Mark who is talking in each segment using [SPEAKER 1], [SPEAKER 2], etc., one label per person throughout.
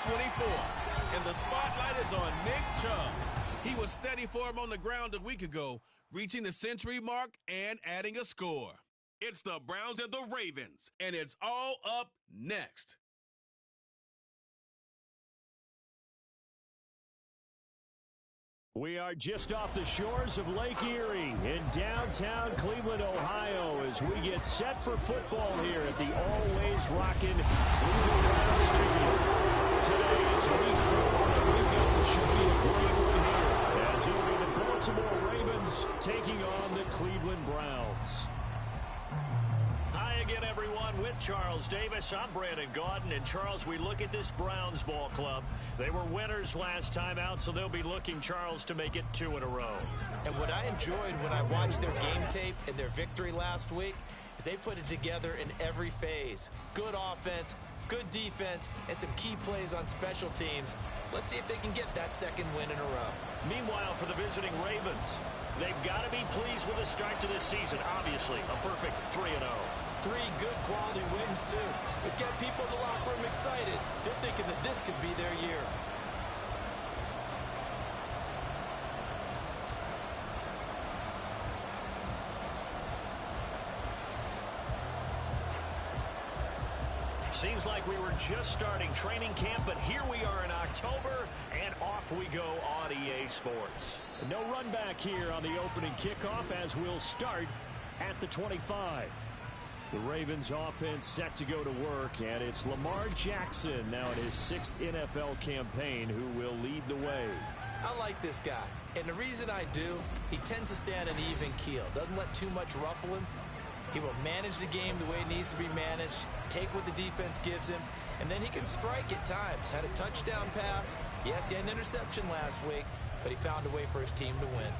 [SPEAKER 1] 24. And the spotlight is on Nick Chubb. He was steady for him on the ground a week ago, reaching the century mark and adding a score. It's the Browns and the Ravens, and it's all up next.
[SPEAKER 2] We are just off the shores of Lake Erie in downtown Cleveland, Ohio, as we get set for football here at the always rockin' Cleveland Browns Stadium. Today is week 4, and we've got what should be a great one here, as it'll be the Baltimore Ravens taking on the Cleveland Browns.
[SPEAKER 3] Hi again, everyone. With Charles Davis, I'm Brandon Gaudin. And Charles, we look at this Browns ball club. They were winners last time out, so they'll be looking, Charles, to make it 2 in a row.
[SPEAKER 4] And what I enjoyed when I watched their game tape and their victory last week is they put it together in every phase. Good offense, good defense, and some key plays on special teams. Let's see if they can get that second win in a row.
[SPEAKER 3] Meanwhile, for the visiting Ravens, they've got to be pleased with the start to this season. Obviously, a perfect 3-0.
[SPEAKER 4] 3 good quality wins, too. Let's get people in the locker room excited. They're thinking that this could be their year.
[SPEAKER 3] Seems like we were just starting training camp, but here we are in October, and off we go on EA Sports.
[SPEAKER 2] No run back here on the opening kickoff as we'll start at the 25. The Ravens offense set to go to work, and it's Lamar Jackson now in his 6th NFL campaign who will lead the way.
[SPEAKER 4] I like this guy, and the reason I do, he tends to stay on an even keel, doesn't let too much ruffle him. He will manage the game the way it needs to be managed, take what the defense gives him, and then he can strike at times. Had a touchdown pass. Yes, he had an interception last week, but he found a way for his team to win.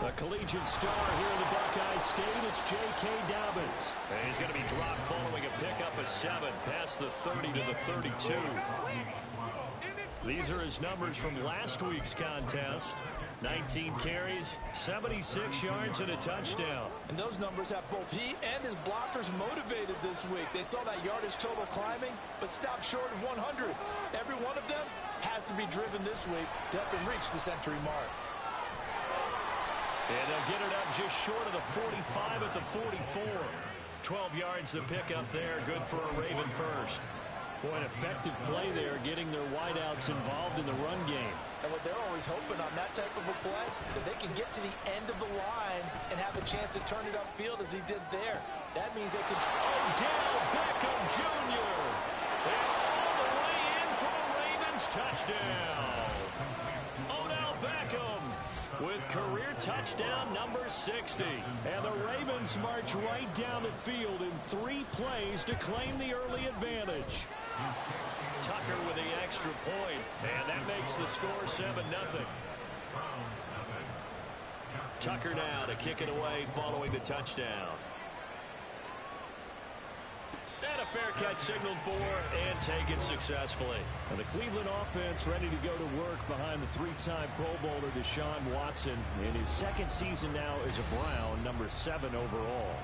[SPEAKER 2] A collegiate star here in the Buckeye State, it's J.K. Dobbins.
[SPEAKER 3] And he's going to be dropped following a pickup of 7 past the 30 to the 32.
[SPEAKER 2] These are his numbers from last week's contest. 19 carries, 76 yards, and a touchdown.
[SPEAKER 5] And those numbers have both he and his blockers motivated this week. They saw that yardage total climbing, but stopped short of 100. Every one of them has to be driven this week to help him reach the century mark.
[SPEAKER 3] And they'll get it up just short of the 45 at the 44. 12 yards to pick up there. Good for a Raven first.
[SPEAKER 2] Boy, an effective play there, getting their wideouts involved in the run game.
[SPEAKER 4] And what they're always hoping on that type of a play, that they can get to the end of the line and have a chance to turn it upfield as he did there. That means they can...
[SPEAKER 3] Odell Beckham Jr. And all the way in for a Ravens touchdown. Odell Beckham with career touchdown number 60.
[SPEAKER 2] And the Ravens march right down the field in 3 plays to claim the early advantage.
[SPEAKER 3] Tucker with the extra point, and that makes the score 7-0. Tucker now to kick it away following the touchdown. And a fair catch signaled for and taken successfully.
[SPEAKER 2] And the Cleveland offense ready to go to work behind the 3-time Pro Bowler Deshaun Watson in his 2nd season now as a Brown, number 7 overall.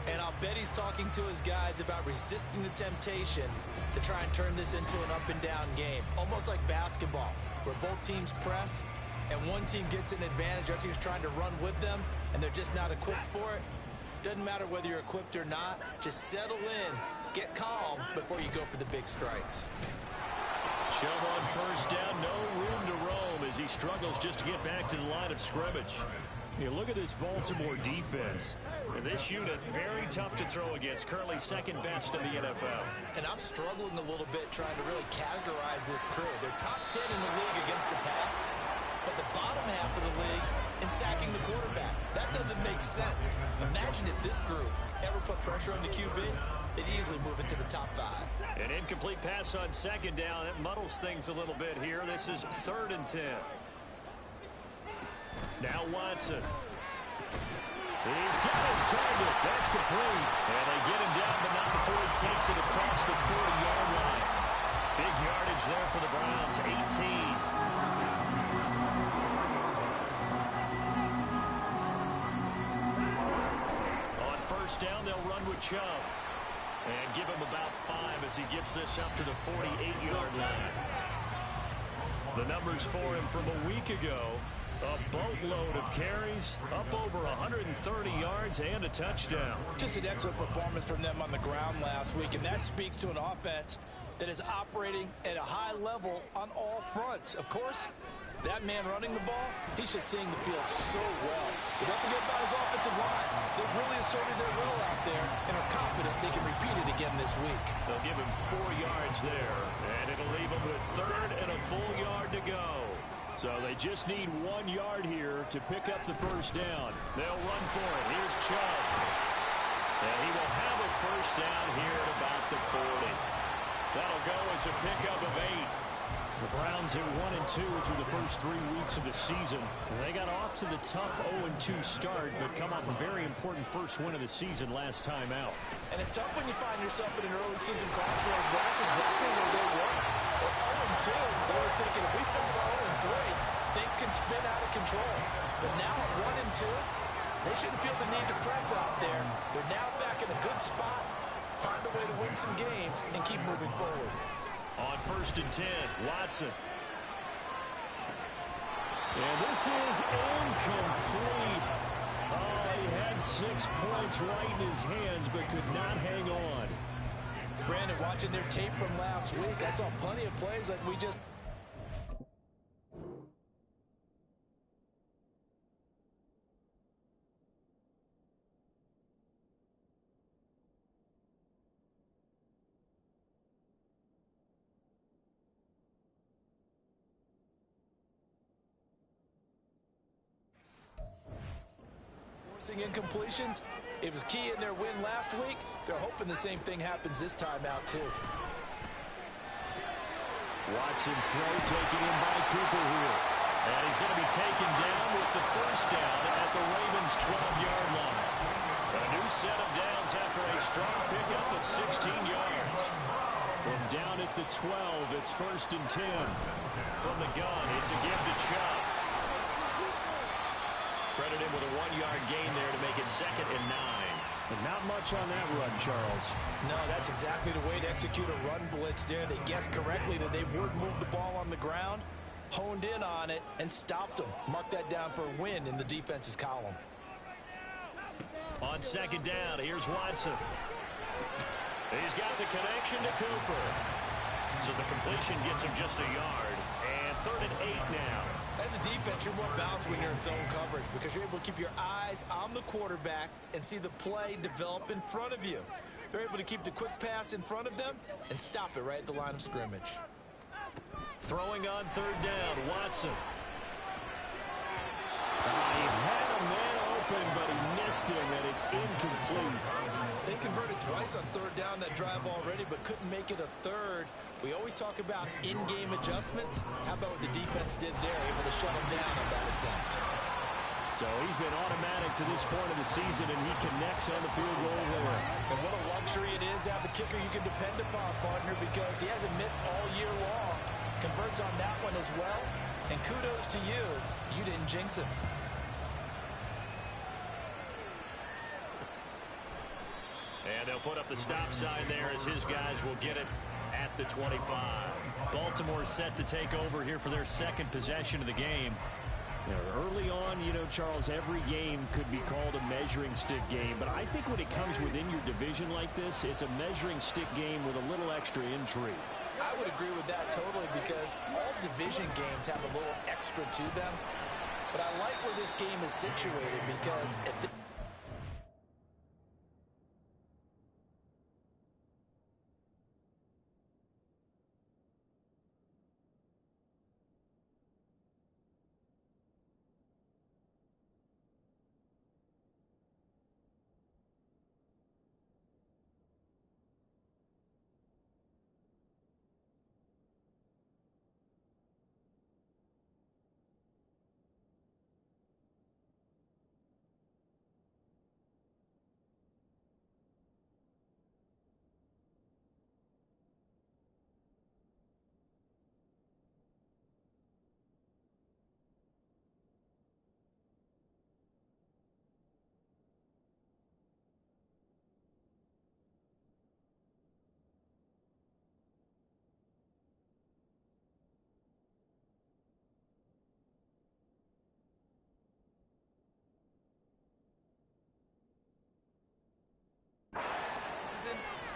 [SPEAKER 4] And I'll bet he's talking to his guys about resisting the temptation to try and turn this into an up-and-down game. Almost like basketball, where both teams press, and one team gets an advantage, other team's trying to run with them, and they're just not equipped for it. Doesn't matter whether you're equipped or not. Just settle in, get calm before you go for the big strikes.
[SPEAKER 3] Chubb on first down, no room to roam as he struggles just to get back to the line of scrimmage.
[SPEAKER 2] You look at this Baltimore defense.
[SPEAKER 3] And this unit, very tough to throw against, currently 2nd best in the NFL.
[SPEAKER 4] And I'm struggling a little bit trying to really categorize this crew. They're top 10 in the league against the pass, but the bottom half of the league in sacking the quarterback. That doesn't make sense. Imagine if this group ever put pressure on the QB, they'd easily move into the top 5.
[SPEAKER 3] An incomplete pass on 2nd down. That muddles things a little bit here. This is 3rd and 10. Now Watson.
[SPEAKER 2] He's got his target. That's complete.
[SPEAKER 3] And they get him down, but not before he takes it across the 40-yard line.
[SPEAKER 2] Big yardage there for the Browns, 18. On first down, they'll run with Chubb. And give him about 5 as he gets this up to the 48-yard line. The numbers for him from a week ago, a boatload of carries, up over 130 yards and a touchdown.
[SPEAKER 5] Just an excellent performance from them on the ground last week, and that speaks to an offense that is operating at a high level on all fronts. Of course, that man running the ball, he's just seeing the field so well. But don't forget about his offensive line. They've really asserted their will out there and are confident they can repeat it again this week.
[SPEAKER 2] They'll give him 4 yards there, and it'll leave him with 3rd and a full yard to go. So they just need 1 yard here to pick up the first down. They'll run for it. Here's Chubb. And he will have a first down here at about the 40. That'll go as a pickup of 8.
[SPEAKER 3] The Browns are 1-2 through the first 3 weeks of the season. They got off to the tough 0-2 start, but come off a very important first win of the season last time out.
[SPEAKER 5] And it's tough when you find yourself in an early season crossroads, but that's exactly where they were. At 0-2, they were thinking if we fall to 0-3, things can spin out of control. But now at 1-2, they shouldn't feel the need to press out there. They're now back in a good spot, find a way to win some games, and keep moving forward.
[SPEAKER 2] On first and 10, Watson.
[SPEAKER 3] And this is incomplete. Oh, he had 6 points right in his hands, but could not hang on.
[SPEAKER 5] Brandon, watching their tape from last week, I saw plenty of plays like we just... incompletions. It was key in their win last week. They're hoping the same thing happens this time out too.
[SPEAKER 2] Watson's throw taken in by Cooper here. And he's going to be taken down with the first down at the Ravens' 12-yard line. A new set of downs after a strong pickup of 16 yards.
[SPEAKER 3] From down at the 12, it's first and 10.
[SPEAKER 2] From the gun, it's a give to Chubb. Credit him with a 1-yard gain there to make it 2nd and 9.
[SPEAKER 3] But not much on that run, Charles.
[SPEAKER 5] No, that's exactly the way to execute a run blitz there. They guessed correctly that they would move the ball on the ground, honed in on it, and stopped them. Mark that down for a win in the defense's column.
[SPEAKER 2] On 2nd down, here's Watson. He's got the connection to Cooper. So the completion gets him just a yard. And 3rd and 8 now.
[SPEAKER 5] As a defense, you're more balanced when you're in zone coverage because you're able to keep your eyes on the quarterback and see the play develop in front of you. They're able to keep the quick pass in front of them and stop it right at the line of scrimmage.
[SPEAKER 2] Throwing on 3rd down, Watson.
[SPEAKER 3] He had a man open, but he missed him, and it's incomplete.
[SPEAKER 5] They converted twice on 3rd down that drive already, but couldn't make it a 3rd. We always talk about in-game adjustments. How about what the defense did there, able to shut them down on that attempt?
[SPEAKER 3] So he's been automatic to this point of the season, and he connects on the field goal there.
[SPEAKER 5] And what a luxury it is to have a kicker you can depend upon, partner, because he hasn't missed all year long. Converts on that one as well. And kudos to you. You didn't jinx him.
[SPEAKER 2] And they'll put up the stop sign there as his guys will get it at the 25. Baltimore set to take over here for their 2nd possession of the game.
[SPEAKER 3] Early on, Charles, every game could be called a measuring stick game. But I think when it comes within your division like this, it's a measuring stick game with a little extra intrigue.
[SPEAKER 5] I would agree with that totally because all division games have a little extra to them. But I like where this game is situated because at the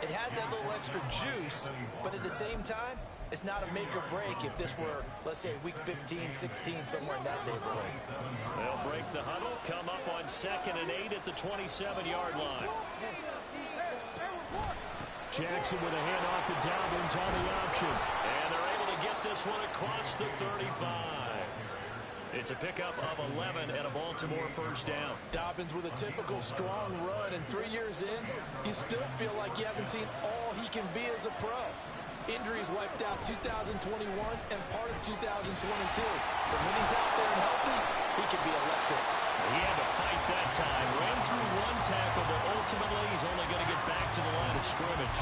[SPEAKER 4] It has that little extra juice, but at the same time, it's not a make or break if this were, let's say, week 15, 16, somewhere in that neighborhood.
[SPEAKER 2] They'll break the huddle, come up on 2nd and 8 at the 27-yard line. Jackson with a handoff to Dobbins on the option. And they're able to get this one across the 35. It's a pickup of 11 and a Baltimore first down.
[SPEAKER 4] Dobbins with a typical strong run, and 3 years in, you still feel like you haven't seen all he can be as a pro. Injuries wiped out 2021 and part of 2022. But when he's out there and healthy, he can be electric.
[SPEAKER 2] He had to fight that time. Ran through one tackle, but ultimately he's only going to get back to the line of scrimmage.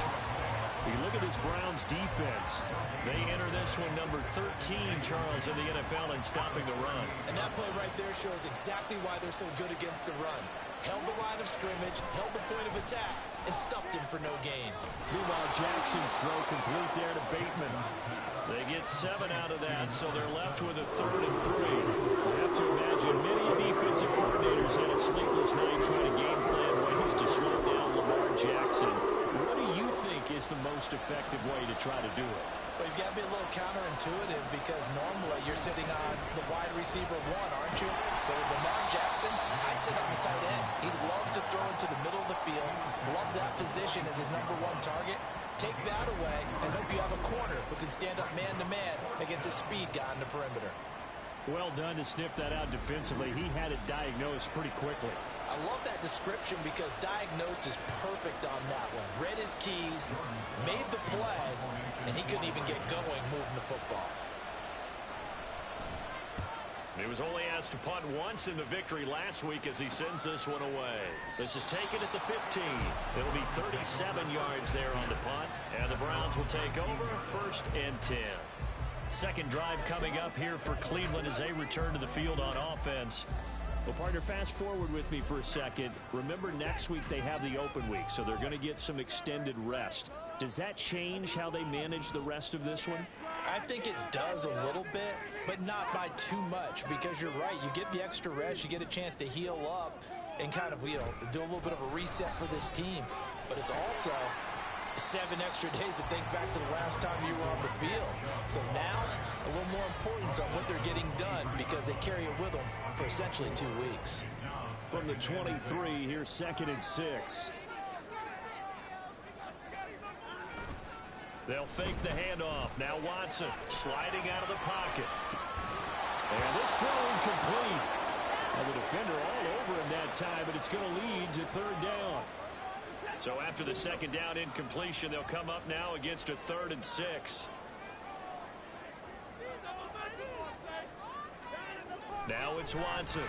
[SPEAKER 2] You look at this Browns defense. They enter this one number 13, Charles, in the NFL in stopping the run.
[SPEAKER 4] And that play right there shows exactly why they're so good against the run. Held the line of scrimmage, held the point of attack, and stuffed him for no gain.
[SPEAKER 2] Meanwhile, Jackson's throw complete there to Bateman. They get 7 out of that, so they're left with a 3rd and 3. You have to imagine many defensive coordinators had a sleepless night trying to game plan ways to slow down Lamar Jackson. What do you think is the most effective way to try to do it?
[SPEAKER 4] Well, you've got to be a little counterintuitive because normally you're sitting on the wide receiver 1, aren't you? But with Lamar Jackson, I'd sit on the tight end. He loves to throw into the middle of the field, loves that position as his number 1 target. Take that away and hope you have a corner who can stand up man-to-man against a speed guy on the perimeter.
[SPEAKER 2] Well done to sniff that out defensively. He had it diagnosed pretty quickly.
[SPEAKER 4] I love that description because diagnosed is perfect on that one. Read his keys, made the play, and he couldn't even get going moving the football.
[SPEAKER 2] He was only asked to punt once in the victory last week as he sends this one away. This is taken at the 15. It'll be 37 yards there on the punt, and the Browns will take over 1st and 10. Second drive coming up here for Cleveland as they return to the field on offense. Well, partner, fast forward with me for a second. Remember, next week they have the open week, so they're going to get some extended rest. Does that change how they manage the rest of this one?
[SPEAKER 4] I think it does a little bit, but not by too much, because you're right. You get the extra rest, you get a chance to heal up and kind of, do a little bit of a reset for this team. But it's also 7 extra days to think back to the last time you were on the field. So now, a little more importance on what they're getting done because they carry it with them for essentially 2 weeks.
[SPEAKER 2] From the 23, here's 2nd and 6. They'll fake the handoff. Now Watson sliding out of the pocket. And this throw incomplete. Well, the defender all over him that time, but it's going to lead to 3rd down. So after the 2nd down incompletion, they'll come up now against a 3rd and 6. Now it's Watson.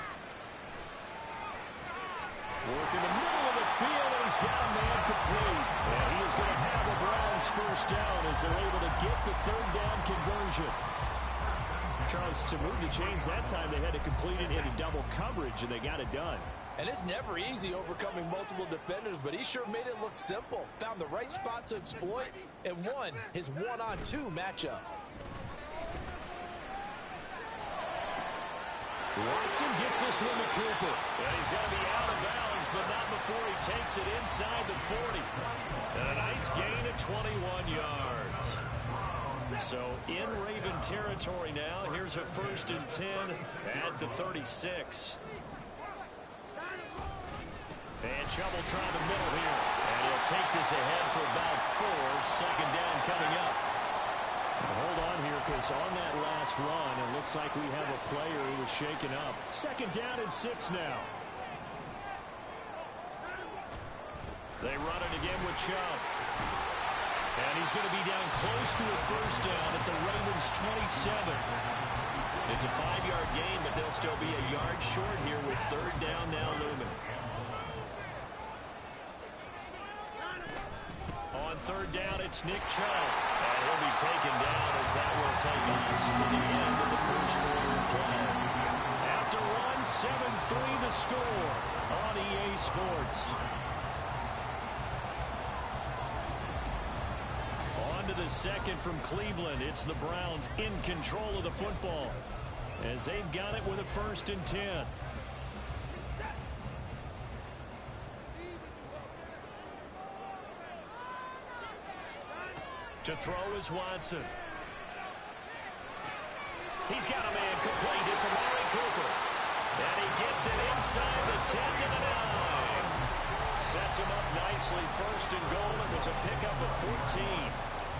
[SPEAKER 2] Working the middle of the field, and he's got a man complete. And he is going to have the Browns first down as they're able to get the 3rd down conversion. Charles, to move the chains that time, they had to complete it into double coverage, and they got it done.
[SPEAKER 4] And it's never easy overcoming multiple defenders, but he sure made it look simple. Found the right spot to exploit and won his 1-on-2 matchup.
[SPEAKER 2] Watson gets this one to Cooper. And he's going to be out of bounds, but not before he takes it inside the 40. And a nice gain of 21 yards. So in Raven territory now. Here's a 1st and 10 at the 36. And Chubb'll try the middle here. And he'll take this ahead for about 4. 2nd down coming up. Hold on here, because on that last run, it looks like we have a player who was shaken up. 2nd down and 6 now. They run it again with Chubb. And he's going to be down close to a 1st down at the Ravens' 27. It's a 5-yard gain, but they'll still be a yard short here with 3rd down now looming. On 3rd down, it's Nick Chubb. And he'll be taken down as that will take us to the end of the 1st quarter of play. After one, 7-3 the score on EA Sports. On to the 2nd from Cleveland. It's the Browns in control of the football as they've got it with a 1st and 10. To throw is Watson. He's got a man complete. It's Amari Cooper. And he gets it inside the 10 to the 9. Sets him up nicely. First and goal. It was a pickup of 14.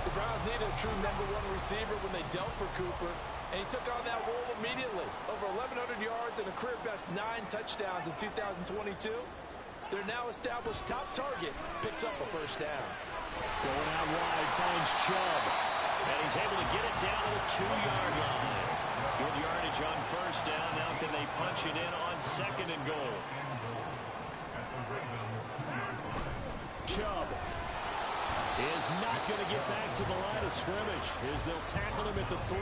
[SPEAKER 5] The Browns needed a true number one receiver when they dealt for Cooper, and he took on that role immediately. Over 1,100 yards and a career-best 9 touchdowns in 2022. Their now established top target picks up a first down.
[SPEAKER 2] Going out wide, finds Chubb. And he's able to get it down to the 2-yard line. Good yardage on first down. Now can they punch it in on second and goal? Chubb is not going to get back to the line of scrimmage as they'll tackle him at the 3.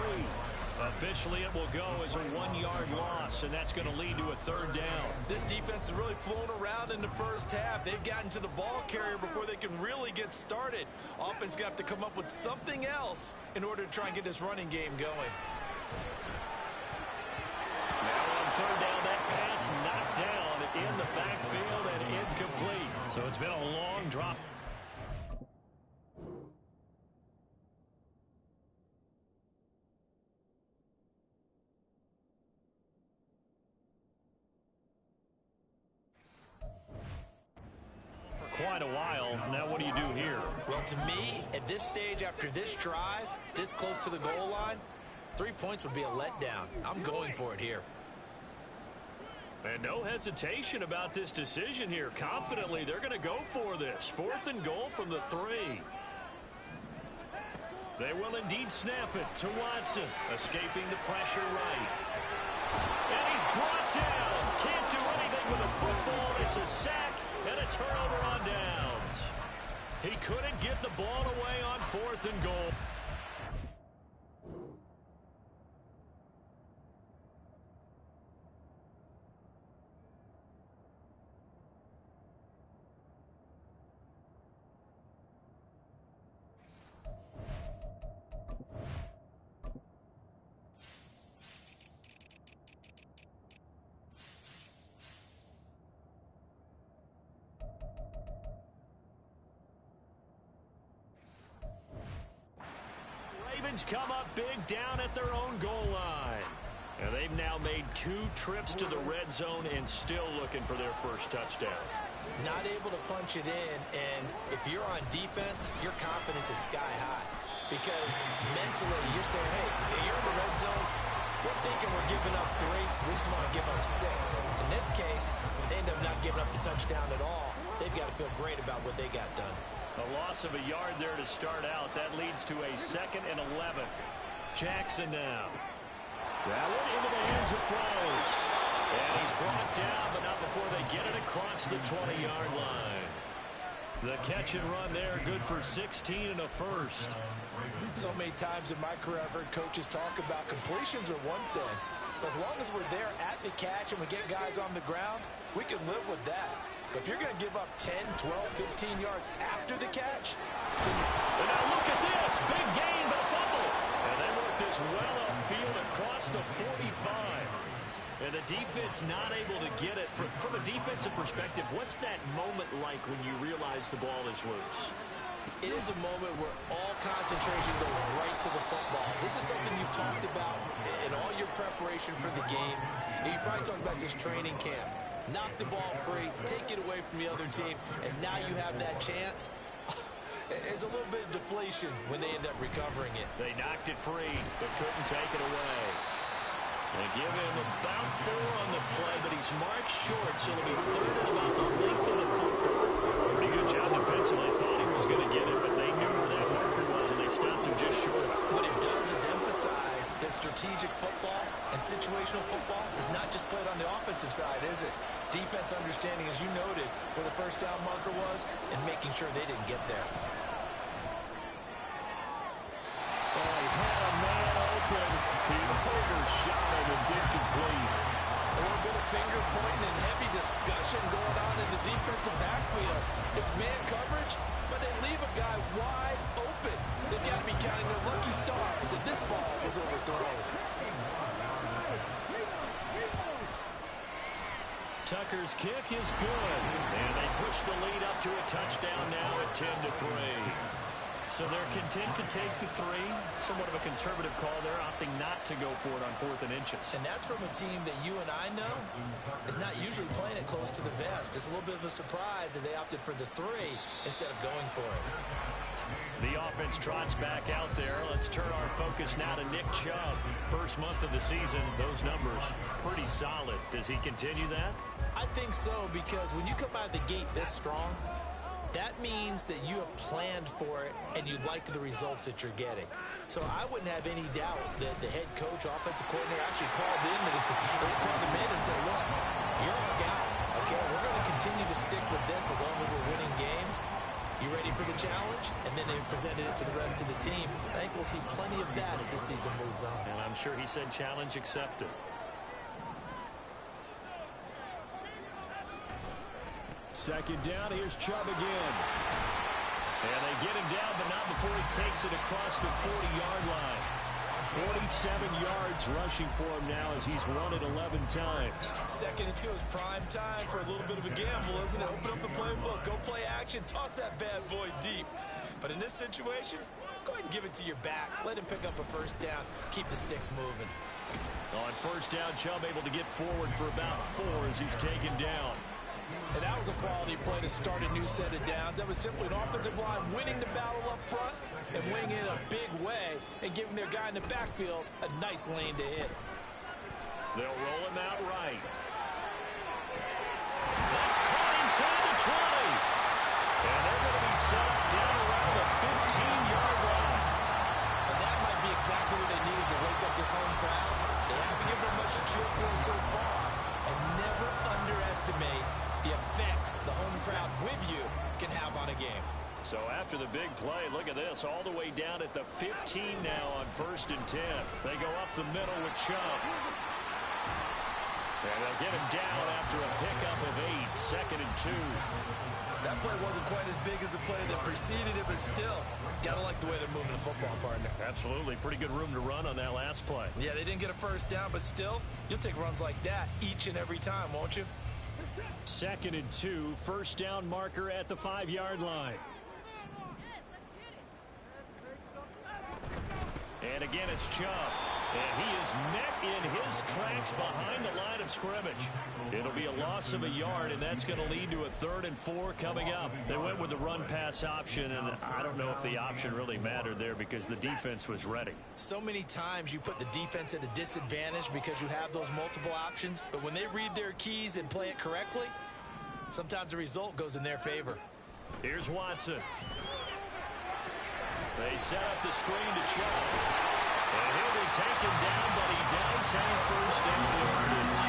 [SPEAKER 2] Officially, it will go as a 1-yard loss, and that's going to lead to a third down.
[SPEAKER 4] This defense has really flown around in the first half. They've gotten to the ball carrier before they can really get started. Offense going to have to come up with something else in order to try and get this running game going.
[SPEAKER 2] Now on third down, that pass knocked down in the backfield and incomplete. So it's been a long drop. Quite a while. Now what do you do here?
[SPEAKER 4] Well, to me, at this stage, after this drive, this close to the goal line, 3 points would be a letdown. I'm going for it here.
[SPEAKER 2] And no hesitation about this decision here. Confidently, they're going to go for this. 4th and goal from the 3. They will indeed snap it to Watson, escaping the pressure right. And he's brought down. Can't do anything with a football. It's a sack and a turnover on downs. He couldn't get the ball away on 4th and goal. Come up big down at their own goal line. And they've now made 2 trips to the red zone and still looking for their first touchdown.
[SPEAKER 4] Not able to punch it in, and if you're on defense, your confidence is sky high. Because mentally, you're saying, hey, you're in the red zone. We're thinking we're giving up 3. We just want to give up 6. In this case, they end up not giving up the touchdown at all. They've got to feel great about what they got done.
[SPEAKER 2] A loss of a yard there to start out. That leads to a 2nd and 11. Jackson now. That one into the hands of Flowers. And he's brought down, but not before they get it across the 20-yard line. The catch and run there, good for 16 and a first.
[SPEAKER 5] So many times in my career, I've heard coaches talk about completions are one thing. But as long as we're there at the catch and we get guys on the ground, we can live with that. But if you're going to give up 10, 12, 15 yards after the catch.
[SPEAKER 2] And now look at this. Big gain, but a fumble. And they work this well upfield across the 45. And the defense not able to get it. From a defensive perspective, what's that moment like when you realize the ball is loose?
[SPEAKER 4] It is a moment where all concentration goes right to the football. This is something you've talked about in all your preparation for the game. And you probably talked about this training camp. Knock the ball free, take it away from the other team, and now you have that chance. There's a little bit of deflation when they end up recovering it.
[SPEAKER 2] They knocked it free, but couldn't take it away. They give him about 4 on the play, but he's marked short, so it'll be 3rd and about the length of the football. Pretty good job defensively. I thought he was going to get it, but they knew where that marker was, and they stopped him just short of it.
[SPEAKER 4] What it does is emphasize that strategic football and situational football is not just played on the offensive side, is it? Defense understanding, as you noted, where the first down marker was and making sure they didn't get there.
[SPEAKER 2] Oh, he had a man open. He overshot him. It's incomplete.
[SPEAKER 5] A little bit of finger pointing and heavy discussion going on in the defensive backfield. It's man coverage, but they leave a guy wide open. They've got to be counting their lucky stars that this ball was overthrown.
[SPEAKER 2] Tucker's kick is good. And they push the lead up to a touchdown now at 10-3.
[SPEAKER 3] So they're content to take the three. Somewhat of a conservative call. They're opting not to go for it on 4th and inches.
[SPEAKER 4] And that's from a team that you and I know is not usually playing it close to the vest. It's a little bit of a surprise that they opted for the 3 instead of going for it.
[SPEAKER 3] The offense trots back out there. Let's turn our focus now to Nick Chubb. First month of the season, those numbers pretty solid. Does he continue that?
[SPEAKER 4] I think so, because when you come out of the gate this strong, that means that you have planned for it and you like the results that you're getting. So I wouldn't have any doubt that the head coach, offensive coordinator, actually called him in and said, look, you're our guy. Okay, we're going to continue to stick with this as long as we're winning games. You ready for the challenge? And then they presented it to the rest of the team. I think we'll see plenty of that as this season moves on.
[SPEAKER 3] And I'm sure he said challenge accepted.
[SPEAKER 2] Second down, here's Chubb again. And they get him down, but not before he takes it across the 40-yard line. 47 yards rushing for him now as he's run it 11 times.
[SPEAKER 4] 2nd and 2 is prime time for a little bit of a gamble, isn't it? Open up the playbook, go play action, toss that bad boy deep. But in this situation, go ahead and give it to your back. Let him pick up a first down. Keep the sticks moving.
[SPEAKER 2] On first down, Chubb able to get forward for about 4 as he's taken down.
[SPEAKER 5] And that was a quality play to start a new set of downs. That was simply an offensive line winning the battle up front and winning it in a big way and giving their guy in the backfield a nice lane to hit.
[SPEAKER 2] They'll roll him out right.
[SPEAKER 3] That's caught inside the 20.
[SPEAKER 2] And they're going to be set up down around the 15-yard line.
[SPEAKER 4] And that might be exactly what they needed to wake up this home crowd. They haven't given them much to cheer for so far. And never underestimate the effect the home crowd with you can have on a game.
[SPEAKER 2] So after the big play, look at this, all the way down at the 15 now on 1st and 10. They go up the middle with Chubb. And they'll get him down after a pickup of 8, 2nd and 2.
[SPEAKER 4] That play wasn't quite as big as the play that preceded it, but still, gotta like the way they're moving the football, partner.
[SPEAKER 2] Absolutely. Pretty good room to run on that last play.
[SPEAKER 4] Yeah, they didn't get a first down, but still, you'll take runs like that each and every time, won't you?
[SPEAKER 2] 2nd and 2, first down marker at the 5-yard line. And again, it's Chubb. And he is met in his tracks behind the line of scrimmage. It'll be a loss of a yard, and that's going to lead to a 3rd and 4 coming up. They went with the run-pass option, and I don't know if the option really mattered there because the defense was ready.
[SPEAKER 4] So many times you put the defense at a disadvantage because you have those multiple options, but when they read their keys and play it correctly, sometimes the result goes in their favor.
[SPEAKER 2] Here's Watson. They set up the screen to Chubb. And he'll be taken down, but he does have first down yardage.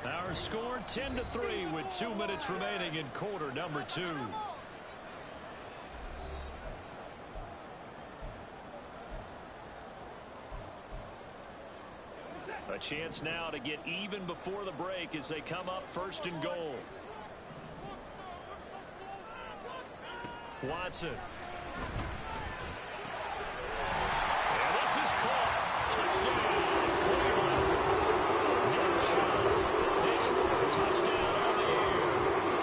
[SPEAKER 2] Our score 10-3 with 2 minutes remaining in quarter number 2. A chance now to get even before the break as they come up 1st and goal. Watson. And this is caught. Touchdown, Cleveland. Nick Chubb, his 4th touchdown on the year.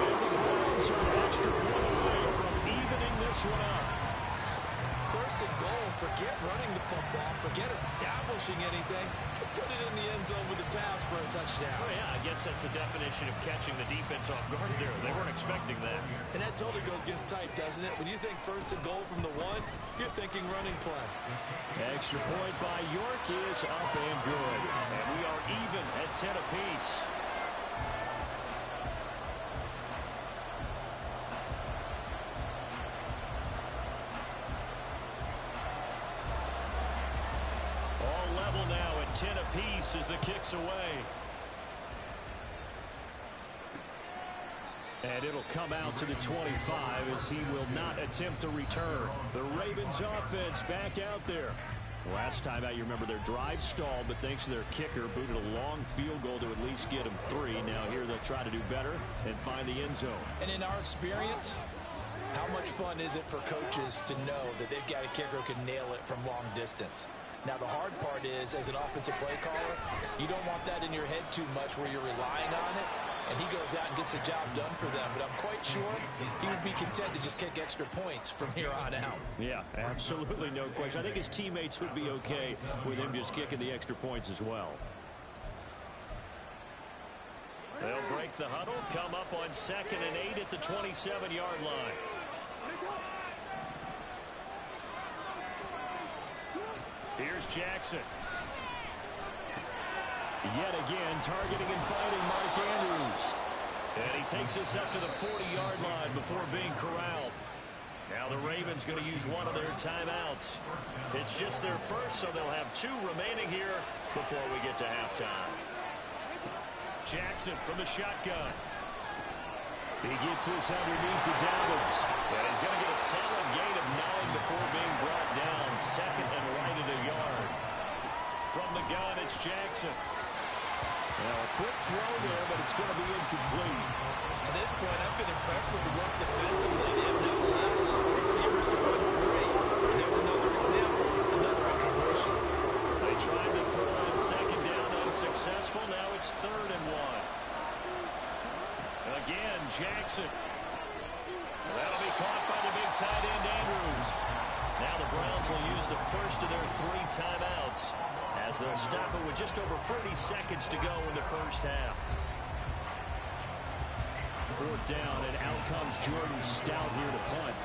[SPEAKER 2] And the Browns are an extra point away from evening this one up.
[SPEAKER 4] 1st and goal, forget running the football, forget establishing anything. Just put it in the end zone with the pass for a touchdown.
[SPEAKER 2] Oh, yeah, I guess that's the definition of catching the defense off guard there. They weren't expecting that.
[SPEAKER 4] And that totally goes against type, doesn't it? When you think 1st and goal from the 1, you're thinking running play.
[SPEAKER 2] Extra point by York is up and good. And we are even at 10 apiece. Level now at 10 apiece as the kick's away. And it'll come out to the 25 as he will not attempt to return. The Ravens offense back out there. Last time out, you remember their drive stalled, but thanks to their kicker, booted a long field goal to at least get them 3. Now here they'll try to do better and find the end zone.
[SPEAKER 5] And in our experience,
[SPEAKER 4] How much fun is it for coaches to know that they've got a kicker who can nail it from long distance? Now, the hard part is, as an offensive play caller, you don't want that in your head too much where you're relying on it, and he goes out and gets the job done for them. But I'm quite sure he would be content to just kick extra points from here on out.
[SPEAKER 2] Yeah, absolutely no question. I think his teammates would be okay with him just kicking the extra points as well.
[SPEAKER 3] They'll break the huddle, come up on 2nd and 8 at the 27-yard line. Here's Jackson.
[SPEAKER 2] Yet again, targeting and finding Mark Andrews.
[SPEAKER 3] And he takes this up to the 40-yard line before being corralled. Now the Ravens going to use one of their timeouts. It's just their first, so they'll have 2 remaining here before we get to halftime. Jackson from the shotgun.
[SPEAKER 2] He gets this underneath to Dobbins.
[SPEAKER 3] And he's going to get a solid gain of 9 before being brought down. 2nd and right at a yard. From the gun, it's Jackson.
[SPEAKER 2] Well, a quick throw there, but it's going to be incomplete.
[SPEAKER 4] To this point, I've been impressed with the work defensively. They have not allowed receivers to run free. And there's another example, another incompletion.
[SPEAKER 3] They tried to throw on 2nd down, unsuccessful. Now it's 3rd and 1. Again, Jackson. That'll be caught by the big tight end, Andrews. Now the Browns will use the first of their 3 timeouts as they'll stop it with just over 30 seconds to go in the first half.
[SPEAKER 2] 4th down, and out comes Jordan Stout here to punt.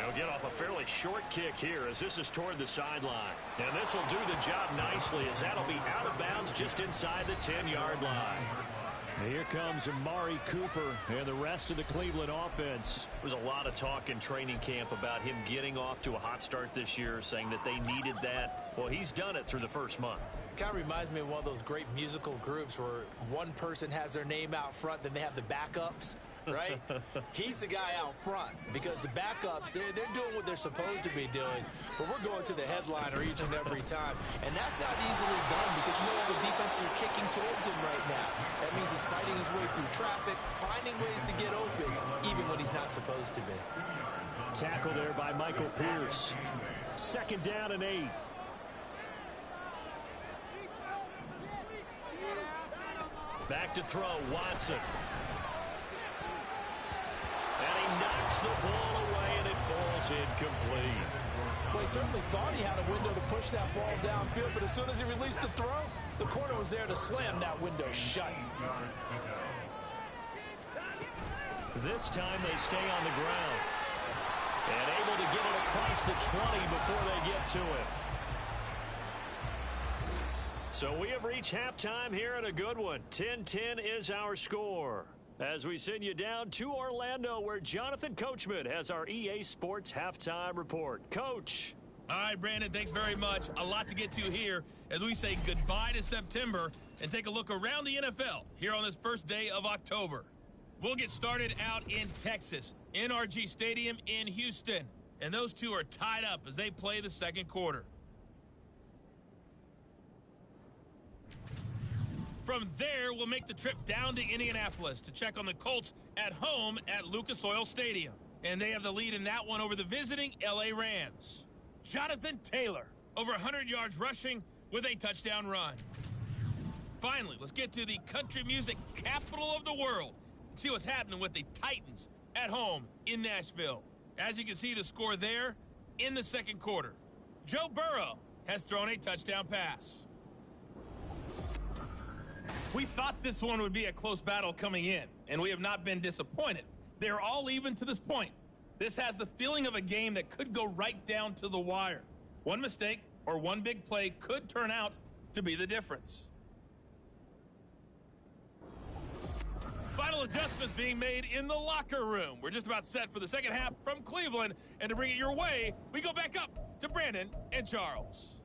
[SPEAKER 3] He'll get off a fairly short kick here as this is toward the sideline. And this will do the job nicely as that'll be out of bounds just inside the 10-yard line.
[SPEAKER 2] Here comes Amari Cooper and the rest of the Cleveland offense.
[SPEAKER 3] There was a lot of talk in training camp about him getting off to a hot start this year, saying that they needed that. Well, he's done it through the first month.
[SPEAKER 4] Kind of reminds me of one of those great musical groups where one person has their name out front, then they have the backups, right? He's the guy out front because the backups, they're doing what they're supposed to be doing, but we're going to the headliner each and every time. And that's not easily done because you know all the defenses are kicking towards him right now. That means he's fighting his way through traffic, finding ways to get open, even when he's not supposed to be.
[SPEAKER 2] Tackle there by Michael Pierce. 2nd down and 8.
[SPEAKER 3] Back to throw, Watson. And he knocks the ball away, and it falls incomplete.
[SPEAKER 5] Well, he certainly thought he had a window to push that ball downfield, but as soon as he released the throw, the corner was there to slam that window shut.
[SPEAKER 3] This time they stay on the ground. And able to get it across the 20 before they get to it. So we have reached halftime here in a good one. 10-10 is our score. As we send you down to Orlando, where Jonathan Coachman has our EA Sports Halftime Report. Coach.
[SPEAKER 1] All right, Brandon, thanks very much. A lot to get to here as we say goodbye to September and take a look around the NFL here on this first day of October. We'll get started out in Texas, NRG Stadium in Houston. And those two are tied up as they play the second quarter. From there, we'll make the trip down to Indianapolis to check on the Colts at home at Lucas Oil Stadium. And they have the lead in that one over the visiting LA Rams. Jonathan Taylor, over 100 yards rushing with a touchdown run. Finally, let's get to the country music capital of the world and see what's happening with the Titans at home in Nashville. As you can see the score there in the second quarter. Joe Burrow has thrown a touchdown pass. We thought this one would be a close battle coming in, and we have not been disappointed. They're all even to this point. This has the feeling of a game that could go right down to the wire. One mistake or one big play could turn out to be the difference. Final adjustments being made in the locker room. We're just about set for the second half from Cleveland, and to bring it your way, we go back up to Brandon and Charles.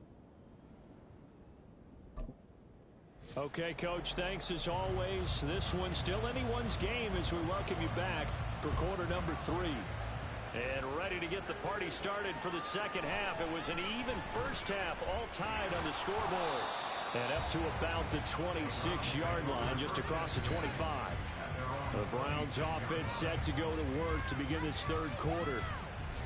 [SPEAKER 2] Okay, Coach, thanks as always. This one's still anyone's game as we welcome you back for quarter number 3.
[SPEAKER 3] And ready to get the party started for the second half. It was an even first half, all tied on the scoreboard.
[SPEAKER 2] And up to about the 26-yard line, just across the 25. The Browns offense set to go to work to begin this third quarter.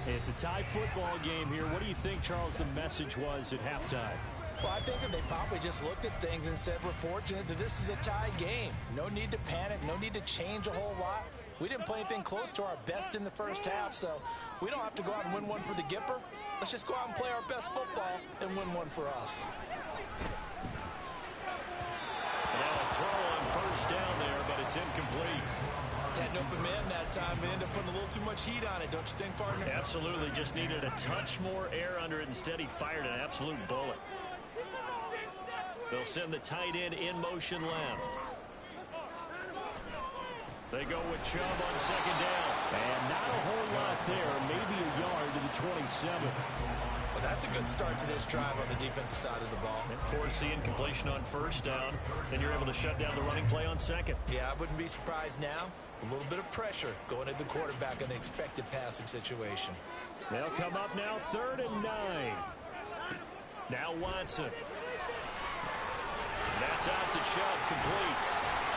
[SPEAKER 2] It's a tie football game here. What do you think, Charles, the message was at halftime?
[SPEAKER 5] Well, I think that they probably just looked at things and said, we're fortunate that this is a tie game. No need to panic, no need to change a whole lot. We didn't play anything close to our best in the first half, so we don't have to go out and win one for the Gipper. Let's just go out and play our best football and win one for us.
[SPEAKER 3] Now a throw on first down there, but it's incomplete.
[SPEAKER 4] Had an open man that time, but ended up putting a little too much heat on it, don't you think, partner?
[SPEAKER 3] Absolutely, just needed a touch more air under it. Instead, he fired an absolute bullet. They'll send the tight end in motion left. They go with Chubb on second down.
[SPEAKER 2] And not a whole lot there, maybe a yard to the 27.
[SPEAKER 4] Well, that's a good start to this drive on the defensive side of the ball.
[SPEAKER 3] And force the incompletion on first down. Then you're able to shut down the running play on second.
[SPEAKER 4] Yeah, I wouldn't be surprised now. A little bit of pressure going at the quarterback in the expected passing situation.
[SPEAKER 2] They'll come up now 3rd and 9.
[SPEAKER 3] Now Watson. That's out to Chubb, complete.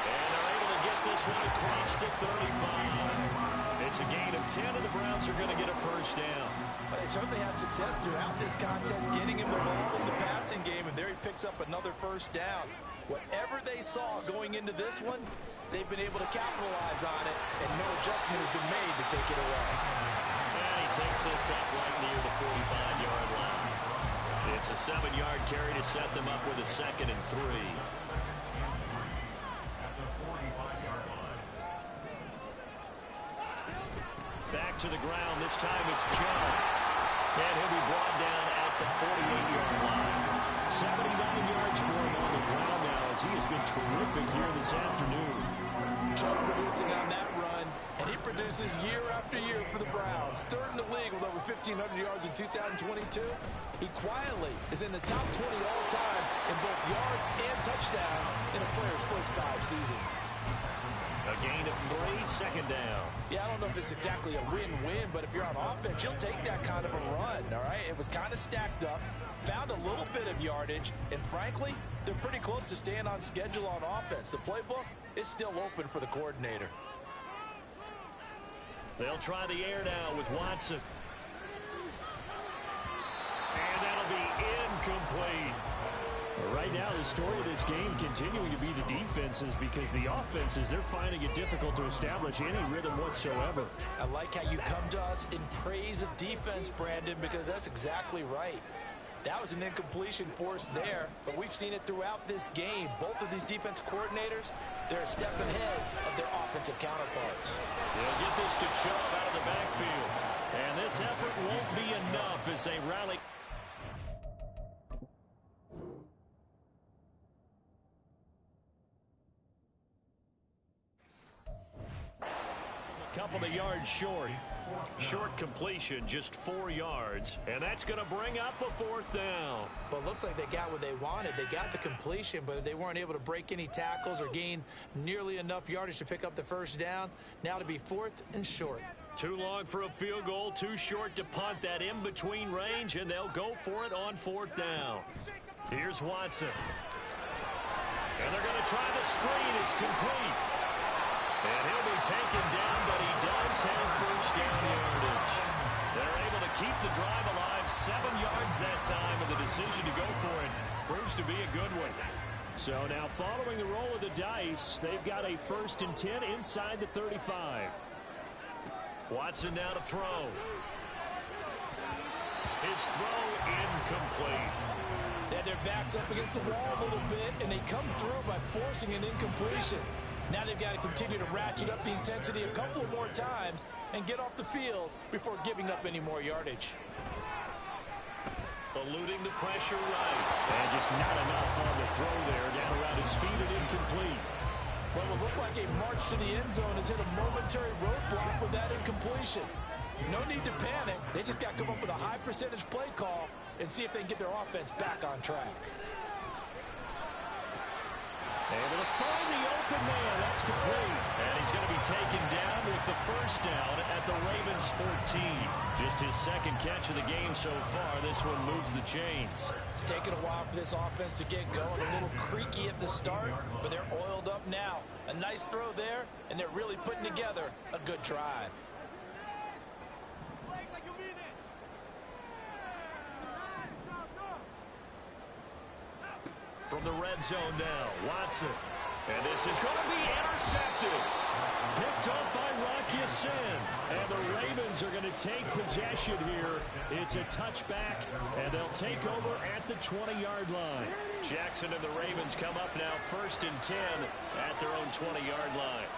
[SPEAKER 3] And they're able to get this one across the 35. It's a gain of 10, and the Browns are going to get a first down.
[SPEAKER 5] Well, they certainly had success throughout this contest, getting him the ball in the passing game, and there he picks up another first down. Whatever they saw going into this one, they've been able to capitalize on it, and no adjustment has been made to take it away.
[SPEAKER 3] And he takes this up right near the 45-yard line. It's a 7-yard carry to set them up with a 2nd and 3. Back to the ground. This time it's Chubb. And he'll be brought down at the 48-yard line.
[SPEAKER 2] 79 yards for him on the ground now as he has been terrific here this afternoon.
[SPEAKER 5] Chubb producing on that run, and he produces year after year for the Browns. 3rd in the league with over 1,500 yards in 2022. He quietly is in the top 20 all-time in both yards and touchdowns in a player's first 5 seasons.
[SPEAKER 3] A gain of 3, 2nd down.
[SPEAKER 5] Yeah, I don't know if it's exactly a win-win, but if you're on offense, you'll take that kind of a run, all right? It was kind of stacked up, found a little bit of yardage, and frankly, they're pretty close to staying on schedule on offense. The playbook is still open for the coordinator.
[SPEAKER 3] They'll try the air now with Watson. And that'll be incomplete.
[SPEAKER 2] Right now, the story of this game continuing to be the defenses, because the offenses, they're finding it difficult to establish any rhythm whatsoever.
[SPEAKER 5] I like how you come to us in praise of defense, Brandon, because that's exactly right. That was an incompletion forced there, but we've seen it throughout this game. Both of these defense coordinators, they're a step ahead of their offensive counterparts.
[SPEAKER 3] They'll get this to Chubb out of the backfield. And this effort won't be enough as they rally. Couple of yards short. Short completion, just 4 yards. And that's going to bring up a 4th down.
[SPEAKER 4] Well, it looks like they got what they wanted. They got the completion, but they weren't able to break any tackles or gain nearly enough yardage to pick up the first down. Now to be 4th and short.
[SPEAKER 3] Too long for a field goal, too short to punt. That in-between range, and they'll go for it on 4th down. Here's Watson. And they're going to try the screen. It's complete. And he'll be taken down, but he does have first down yardage. They're able to keep the drive alive, 7 yards that time, and the decision to go for it proves to be a good one.
[SPEAKER 2] So now following the roll of the dice, they've got a 1st and 10 inside the 35.
[SPEAKER 3] Watson now to throw. His throw incomplete.
[SPEAKER 5] They had their backs up against the wall a little bit, and they come through by forcing an incompletion. Now they've got to continue to ratchet up the intensity a couple more times and get off the field before giving up any more yardage.
[SPEAKER 3] Eluding the pressure right.
[SPEAKER 2] And just not enough on the throw there. Down around his feet and incomplete.
[SPEAKER 5] Well, it will look like a march to the end zone has hit a momentary roadblock with that incompletion. No need to panic. They just got to come up with a high percentage play call and see if they can get their offense back on track.
[SPEAKER 2] Able to find the open man. That's complete.
[SPEAKER 3] And he's going to be taken down with the first down at the Ravens 14. Just his second catch of the game so far. This one moves the chains.
[SPEAKER 5] It's taken a while for this offense to get going. A little creaky at the start, but they're oiled up now. A nice throw there, and they're really putting together a good drive.
[SPEAKER 3] From the red zone now, Watson. And this is going to be intercepted. Picked up by Rocky Sin.
[SPEAKER 2] And the Ravens are going to take possession here. It's a touchback, and they'll take over at the 20-yard line.
[SPEAKER 3] Jackson and the Ravens come up now 1st and 10 at their own 20-yard line.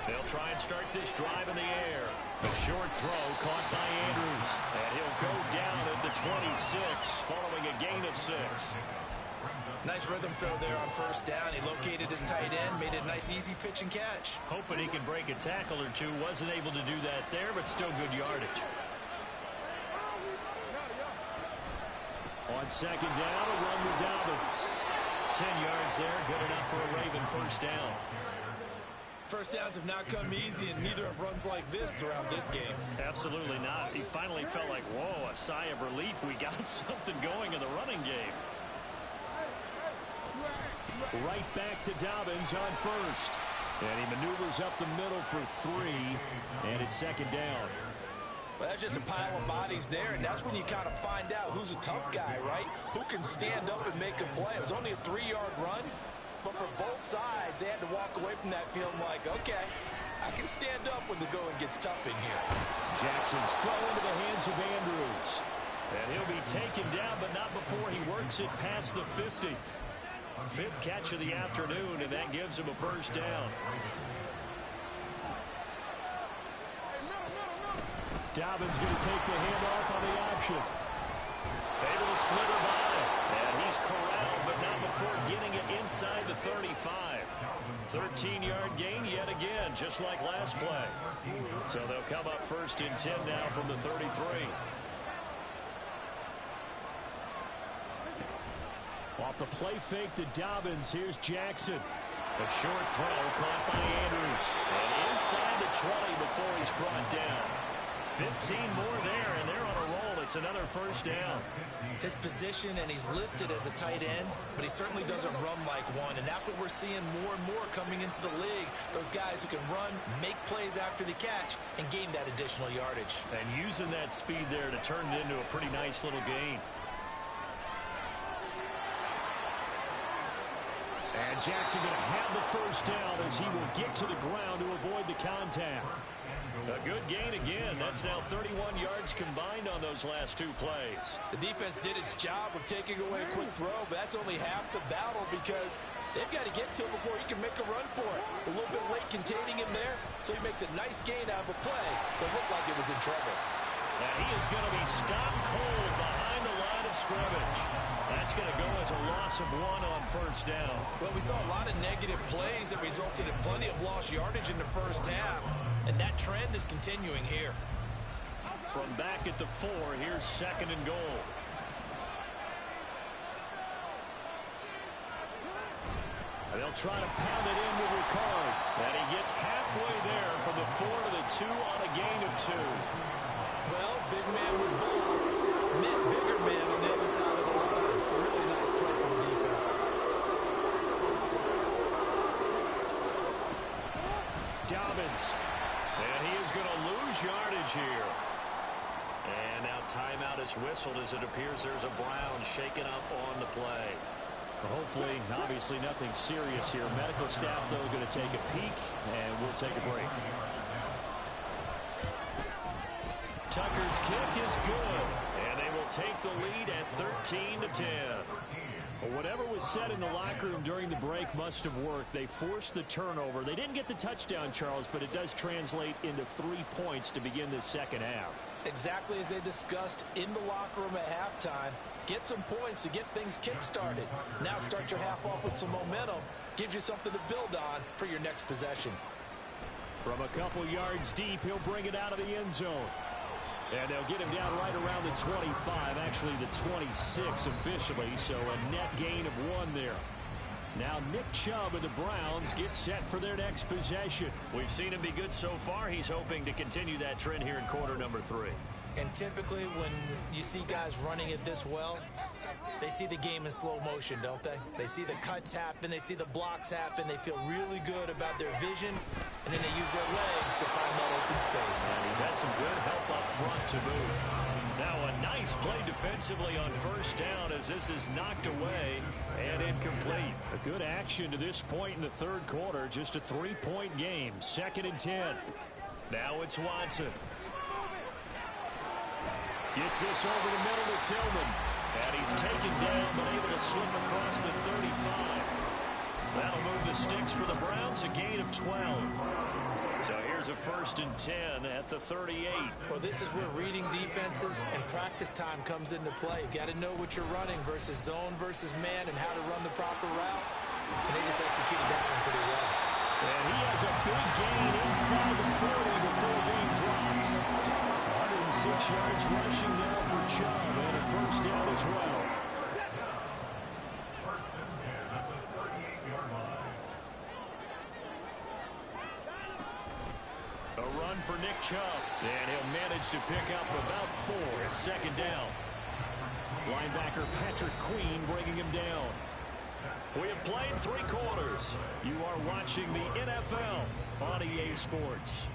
[SPEAKER 3] They'll try and start this drive in the air. A short throw caught by Andrews. And he'll go down at the 26 following a gain of 6.
[SPEAKER 4] Nice rhythm throw there on first down. He located his tight end, made it a nice easy pitch and catch.
[SPEAKER 3] Hoping he can break a tackle or two. Wasn't able to do that there, but still good yardage.
[SPEAKER 2] On second down, a run with Dobbins.
[SPEAKER 3] 10 yards there, good enough for a Raven first down.
[SPEAKER 4] First downs have not come easy, and neither have runs like this throughout this game.
[SPEAKER 3] Absolutely not. He finally felt like, whoa, a sigh of relief. We got something going in the running game.
[SPEAKER 2] Right back to Dobbins on first. And he maneuvers up the middle for 3, and it's second down.
[SPEAKER 5] Well, that's just a pile of bodies there, and that's when you kind of find out who's a tough guy, right? Who can stand up and make a play. It was only a 3-yard run. But for both sides, they had to walk away from that feeling like, okay, I can stand up when the going gets tough in here.
[SPEAKER 2] Jackson's throw into the hands of Andrews.
[SPEAKER 3] And he'll be taken down, but not before he works it past the 50. 5th catch of the afternoon, and that gives him a first down.
[SPEAKER 2] Dobbins going to take the handoff on the option.
[SPEAKER 3] Able to slither by. And he's corralled, but not before getting it inside the 35. 13-yard gain yet again, just like last play. So they'll come up 1st and 10 now from the 33.
[SPEAKER 2] Off the play fake to Dobbins, here's Jackson.
[SPEAKER 3] A short throw caught by Andrews. And inside the 20 before he's brought down. 15 more there, and they're on a roll. It's another first down.
[SPEAKER 4] His position, and he's listed as a tight end, but he certainly doesn't run like one, and that's what we're seeing more and more coming into the league. Those guys who can run, make plays after the catch, and gain that additional yardage.
[SPEAKER 3] And using that speed there to turn it into a pretty nice little gain.
[SPEAKER 2] And Jackson going to have the first down as he will get to the ground to avoid the contact.
[SPEAKER 3] A good gain again. That's now 31 yards combined on those last 2 plays.
[SPEAKER 5] The defense did its job of taking away a quick throw, but that's only half the battle because they've got to get to him before he can make a run for it. A little bit late containing him there, so he makes a nice gain out of a play that looked like it was in trouble.
[SPEAKER 3] And he is going to be stopped cold behind the line of scrimmage. That's going to go as a loss of 1 on first down.
[SPEAKER 4] Well, we saw a lot of negative plays that resulted in plenty of lost yardage in the first half, and that trend is continuing here.
[SPEAKER 3] From back at the 4, here's 2nd and goal.
[SPEAKER 2] And they'll try to pound it in with Ricard.
[SPEAKER 3] And he gets halfway there from the 4 to the 2 on a gain of 2.
[SPEAKER 4] Well, big man with ball. Bigger man on the other side of the line. A really nice play for the defense.
[SPEAKER 2] Dobbins.
[SPEAKER 3] And he is going to lose yardage here. And now timeout is whistled as it appears there's a Brown shaken up on the play.
[SPEAKER 2] Hopefully, obviously nothing serious here. Medical staff, though, going to take a peek, and we'll take a break.
[SPEAKER 3] Tucker's kick is good, and they will take the lead at 13-10.
[SPEAKER 2] Well, whatever was said in the locker room during the break must have worked. They forced the turnover. They didn't get the touchdown, Charles, but it does translate into 3 points to begin this second half.
[SPEAKER 5] Exactly as they discussed in the locker room at halftime. Get some points to get things kick-started. Now start your half off with some momentum. Gives you something to build on for your next possession.
[SPEAKER 2] From a couple yards deep, he'll bring it out of the end zone. And they'll get him down right around the 25, actually the 26 officially, so a net gain of 1 there. Now Nick Chubb and the Browns get set for their next possession.
[SPEAKER 3] We've seen him be good so far. He's hoping to continue that trend here in quarter number 3.
[SPEAKER 4] And typically when you see guys running it this well, they see the game in slow motion, don't they? They see the cuts happen, they see the blocks happen, they feel really good about their vision, and then they use their legs to find that open space.
[SPEAKER 3] And he's had some good help up front to move. Now a nice play defensively on first down as this is knocked away and incomplete.
[SPEAKER 2] A good action to this point in the third quarter, just a 3-point game, 2nd and 10.
[SPEAKER 3] Now it's Watson.
[SPEAKER 2] Gets this over the middle to Tillman. And he's taken down, but able to slip across the 35.
[SPEAKER 3] That'll move the sticks for the Browns, a gain of 12. So here's a 1st and 10 at the 38.
[SPEAKER 4] Well, this is where reading defenses and practice time comes into play. You got to know what you're running versus zone versus man and how to run the proper route. And they just executed that one pretty well.
[SPEAKER 2] And he has a big gain inside the 40 before being dropped. 106 yards rushing now for Chubb, and a 1st down as well.
[SPEAKER 3] A run for Nick Chubb, and he'll manage to pick up about 4 at 2nd down.
[SPEAKER 2] Linebacker Patrick Queen bringing him down.
[SPEAKER 3] We have played 3 quarters.
[SPEAKER 2] You are watching the NFL on EA Sports.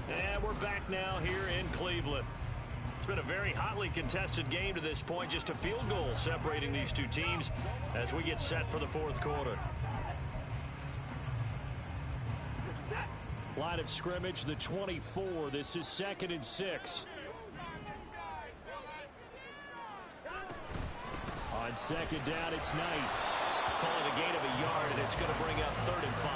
[SPEAKER 3] And we're back now here in Cleveland. It's been a very hotly contested game to this point. Just a field goal separating these two teams as we get set for the 4th quarter.
[SPEAKER 2] Line of scrimmage, the 24. This is 2nd and 6. On 2nd down, it's Knight.
[SPEAKER 3] Calling a gain of a yard, and it's going to bring up 3rd and 5.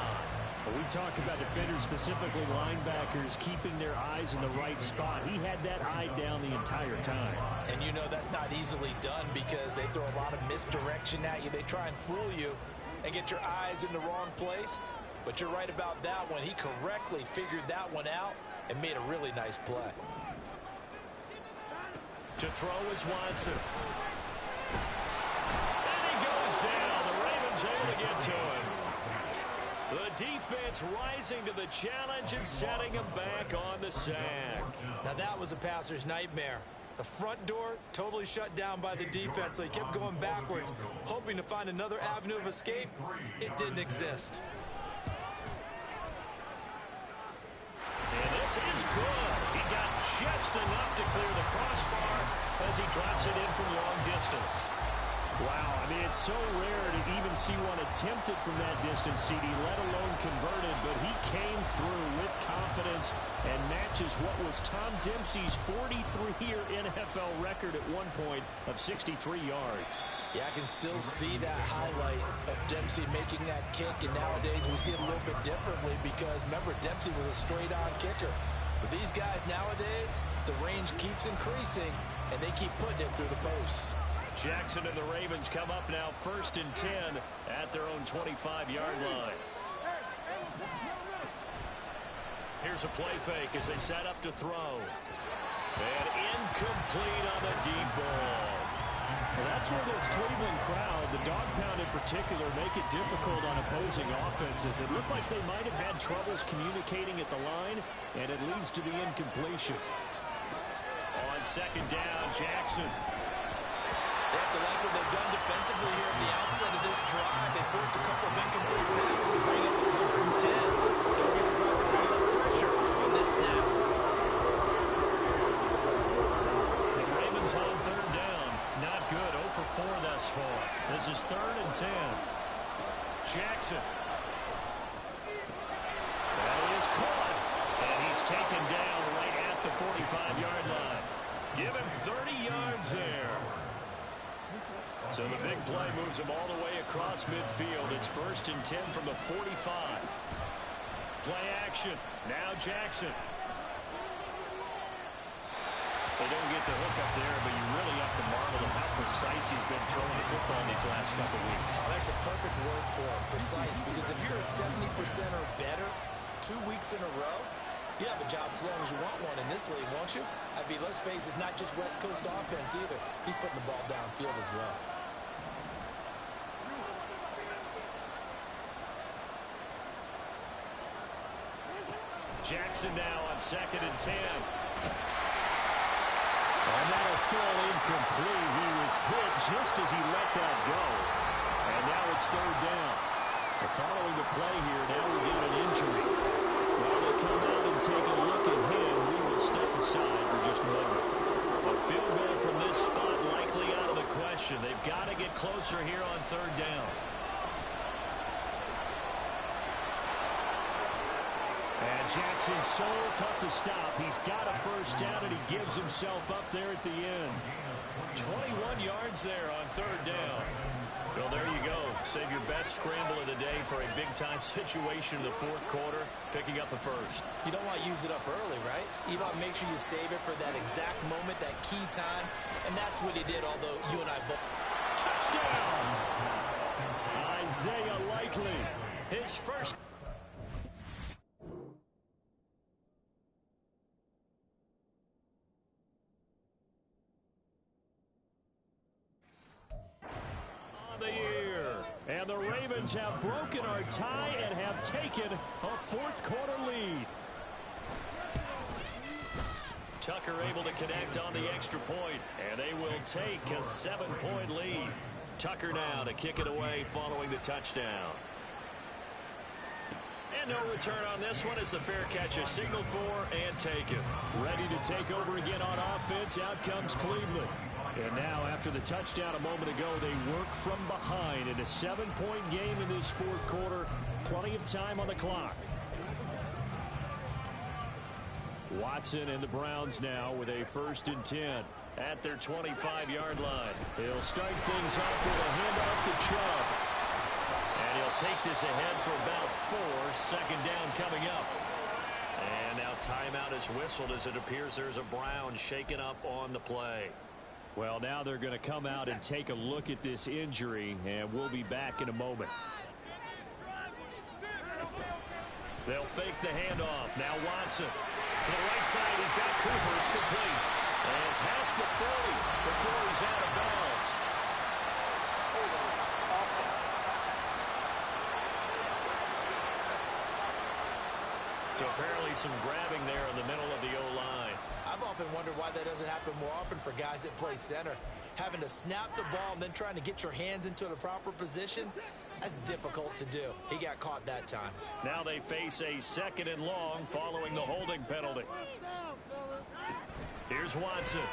[SPEAKER 2] When we talk about defenders, specifically linebackers, keeping their eyes in the right spot. He had that eye down the entire time.
[SPEAKER 4] And you know that's not easily done because they throw a lot of misdirection at you. They try and fool you and get your eyes in the wrong place. But you're right about that one. He correctly figured that one out and made a really nice play.
[SPEAKER 3] To throw is Watson. And he goes down. The Ravens able to get to him. The defense rising to the challenge and setting him back on the sack.
[SPEAKER 4] Now that was a passer's nightmare. The front door totally shut down by the defense, so he kept going backwards, hoping to find another avenue of escape. It didn't exist.
[SPEAKER 3] And this is good. He got just enough to clear the crossbar as he drops it in from long distance.
[SPEAKER 2] Wow, I mean, it's so rare to even see one attempted from that distance, CD, let alone converted, but he came through with confidence and matches what was Tom Dempsey's 43-year NFL record at one point of 63 yards.
[SPEAKER 4] Yeah, I can still see that highlight of Dempsey making that kick, and nowadays we see it a little bit differently because, remember, Dempsey was a straight-on kicker. But these guys nowadays, the range keeps increasing, and they keep putting it through the posts.
[SPEAKER 3] Jackson and the Ravens come up now 1st and 10 at their own 25-yard line. Here's a play fake as they set up to throw. And incomplete on the deep ball.
[SPEAKER 2] Well, that's where this Cleveland crowd, the dog pound in particular, make it difficult on opposing offenses. It looked like they might have had troubles communicating at the line, and it leads to the incompletion.
[SPEAKER 3] On 2nd down, Jackson.
[SPEAKER 4] They have to like what they've done defensively here at the outset of this drive. They forced a couple of incomplete passes, bring up the 3rd and 10. Don't be surprised to bring a little pressure on this snap.
[SPEAKER 3] The Ravens on 3rd down. Not good. 0 for 4 thus far. This is 3rd and 10. Jackson. That is caught. And he's taken down right at the 45-yard line. Give him 30 yards there. So the big play moves him all the way across midfield. It's 1st and 10 from the 45. Play action. Now Jackson. They don't get the hook up there, but you really have to marvel at how precise he's been throwing the football these last couple weeks.
[SPEAKER 4] Oh, that's a perfect word for it, precise, because if you're at 70% or better 2 weeks in a row, You have a job as long as you want one in this league, won't you? I mean, let's face it, it's not just West Coast offense either. He's putting the ball downfield as well.
[SPEAKER 2] Jackson now on 2nd and 10. And that'll fall incomplete. He was hit just as he let that go. And now it's 3rd down. Following the play here, now we get an injury. While they come out and take a look at him, we will step aside for just a moment. A field goal from this spot likely out of the question. They've got to get closer here on 3rd down. And Jackson's so tough to stop. He's got a 1st down, and he gives himself up there at the end.
[SPEAKER 3] 21 yards there on 3rd down. Well, there you go. Save your best scramble of the day for a big-time situation in the 4th quarter, picking up the 1st.
[SPEAKER 4] You don't want to use it up early, right? You want to make sure you save it for that exact moment, that key time, and that's what he did, although you and I both...
[SPEAKER 3] Touchdown!
[SPEAKER 2] Isaiah Likely,
[SPEAKER 3] His first...
[SPEAKER 2] the year. And the Ravens have broken our tie and have taken a 4th quarter lead.
[SPEAKER 3] Tucker able to connect on the extra point, and they will take a 7-point lead. Tucker now to kick it away following the touchdown. And no return on this one as the fair catch is signaled for and taken.
[SPEAKER 2] Ready to take over again on offense. Out comes Cleveland. And now, after the touchdown a moment ago, they work from behind in a 7-point game in this 4th quarter. Plenty of time on the clock. Watson and the Browns now with a 1st and 10.
[SPEAKER 3] At their 25-yard line.
[SPEAKER 2] He'll start things off with a handoff to Chubb.
[SPEAKER 3] And he'll take this ahead for about 4. 2nd down coming up. And now timeout is whistled as it appears there's a Brown shaken up on the play.
[SPEAKER 2] Well, now they're going to come out and take a look at this injury, and we'll be back in a moment.
[SPEAKER 3] They'll fake the handoff. Now Watson to the right side. He's got Cooper. It's complete. And past the 40 before he's out of bounds. So apparently some grabbing there in the middle of the O-line.
[SPEAKER 4] I've often wondered why that doesn't happen more often for guys that play center. Having to snap the ball and then trying to get your hands into the proper position, that's difficult to do. He got caught that time.
[SPEAKER 3] Now they face a 2nd and long following the holding penalty. Here's Watson.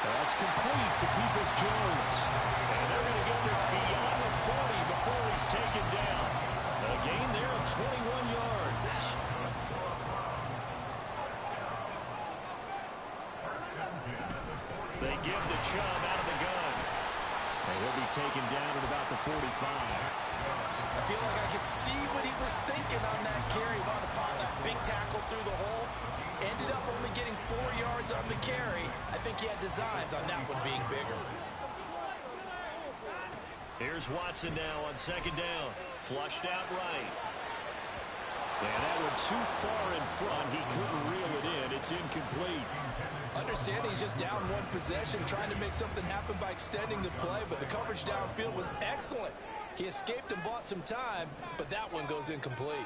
[SPEAKER 2] That's complete to Peoples-Jones.
[SPEAKER 3] And they're going to get this beyond the 40 before he's taken down. A gain there of 21 yards. They give the Chubb out of the gun.
[SPEAKER 2] And he'll be taken down at about the 45.
[SPEAKER 4] I feel like I could see what he was thinking on that carry. He wanted to pop that big tackle through the hole. Ended up only getting 4 yards on the carry. I think he had designs on that one being bigger.
[SPEAKER 3] Here's Watson now on 2nd down. Flushed out right.
[SPEAKER 2] And that one too far in front. He couldn't reel it in. It's incomplete.
[SPEAKER 4] Understanding he's just down 1 possession, trying to make something happen by extending the play, but the coverage downfield was excellent. He escaped and bought some time, but that one goes incomplete.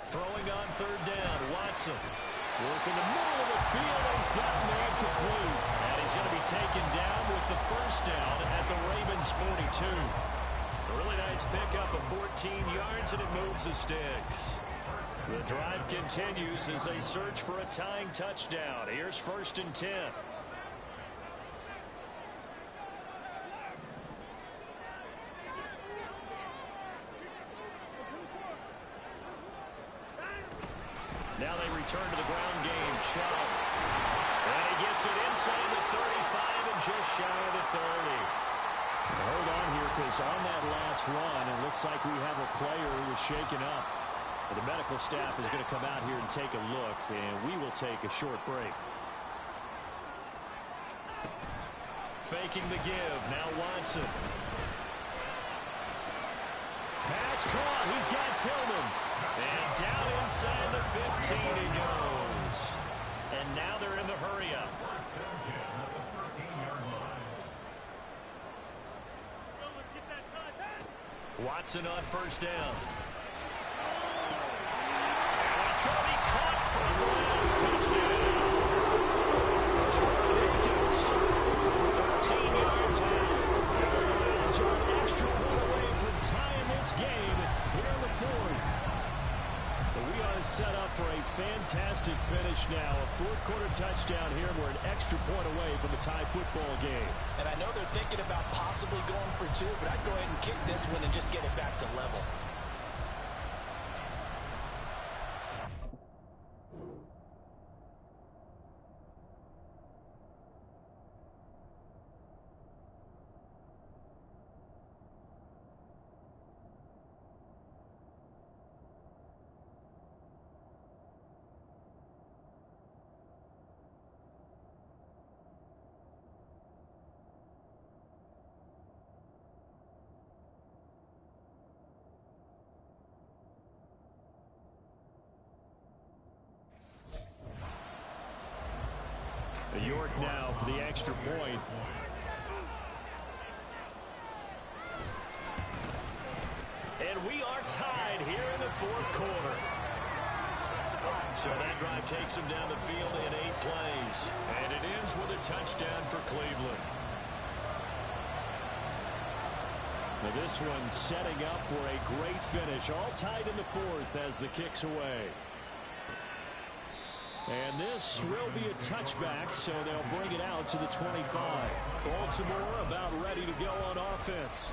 [SPEAKER 3] Throwing on 3rd down, Watson.
[SPEAKER 2] Working the middle of the field, and he's got a man complete.
[SPEAKER 3] And he's going to be taken down with the 1st down at the Ravens 42. A really nice pickup of 14 yards, and it moves the sticks. The drive continues as they search for a tying touchdown. Here's 1st and 10. Now they return to the ground game. Chubb. And he gets it inside the 35 and just shy of the 30.
[SPEAKER 2] Hold on here, because on that last run, it looks like we have a player who was shaken up. The medical staff is going to come out here and take a look, and we will take a short break.
[SPEAKER 3] faking the give. Now Watson. Pass caught. He's got Tillman. And down inside the 15 he goes. And now they're in the hurry-up. Watson on first down. And it's going to be caught from the last touchdown. Jordan Akins from 13 yards out. And the Lions are an extra point away from tying this game here in the fourth. But we are set up for a fantastic finish now. A fourth-quarter touchdown here. We're an extra point away from a tie football game.
[SPEAKER 4] And I know they're thinking about possibly going for two, but I'd go ahead and kick this one and just get it back to level.
[SPEAKER 2] York now for the extra point.
[SPEAKER 3] And we are tied here in the fourth quarter. So that drive takes him down the field in 8 plays. And it ends with a touchdown for Cleveland.
[SPEAKER 2] Now this one setting up for a great finish. All tied in the fourth as the kick's away. And this will be a touchback, so they'll bring it out to the 25.
[SPEAKER 3] Baltimore about ready to go on offense.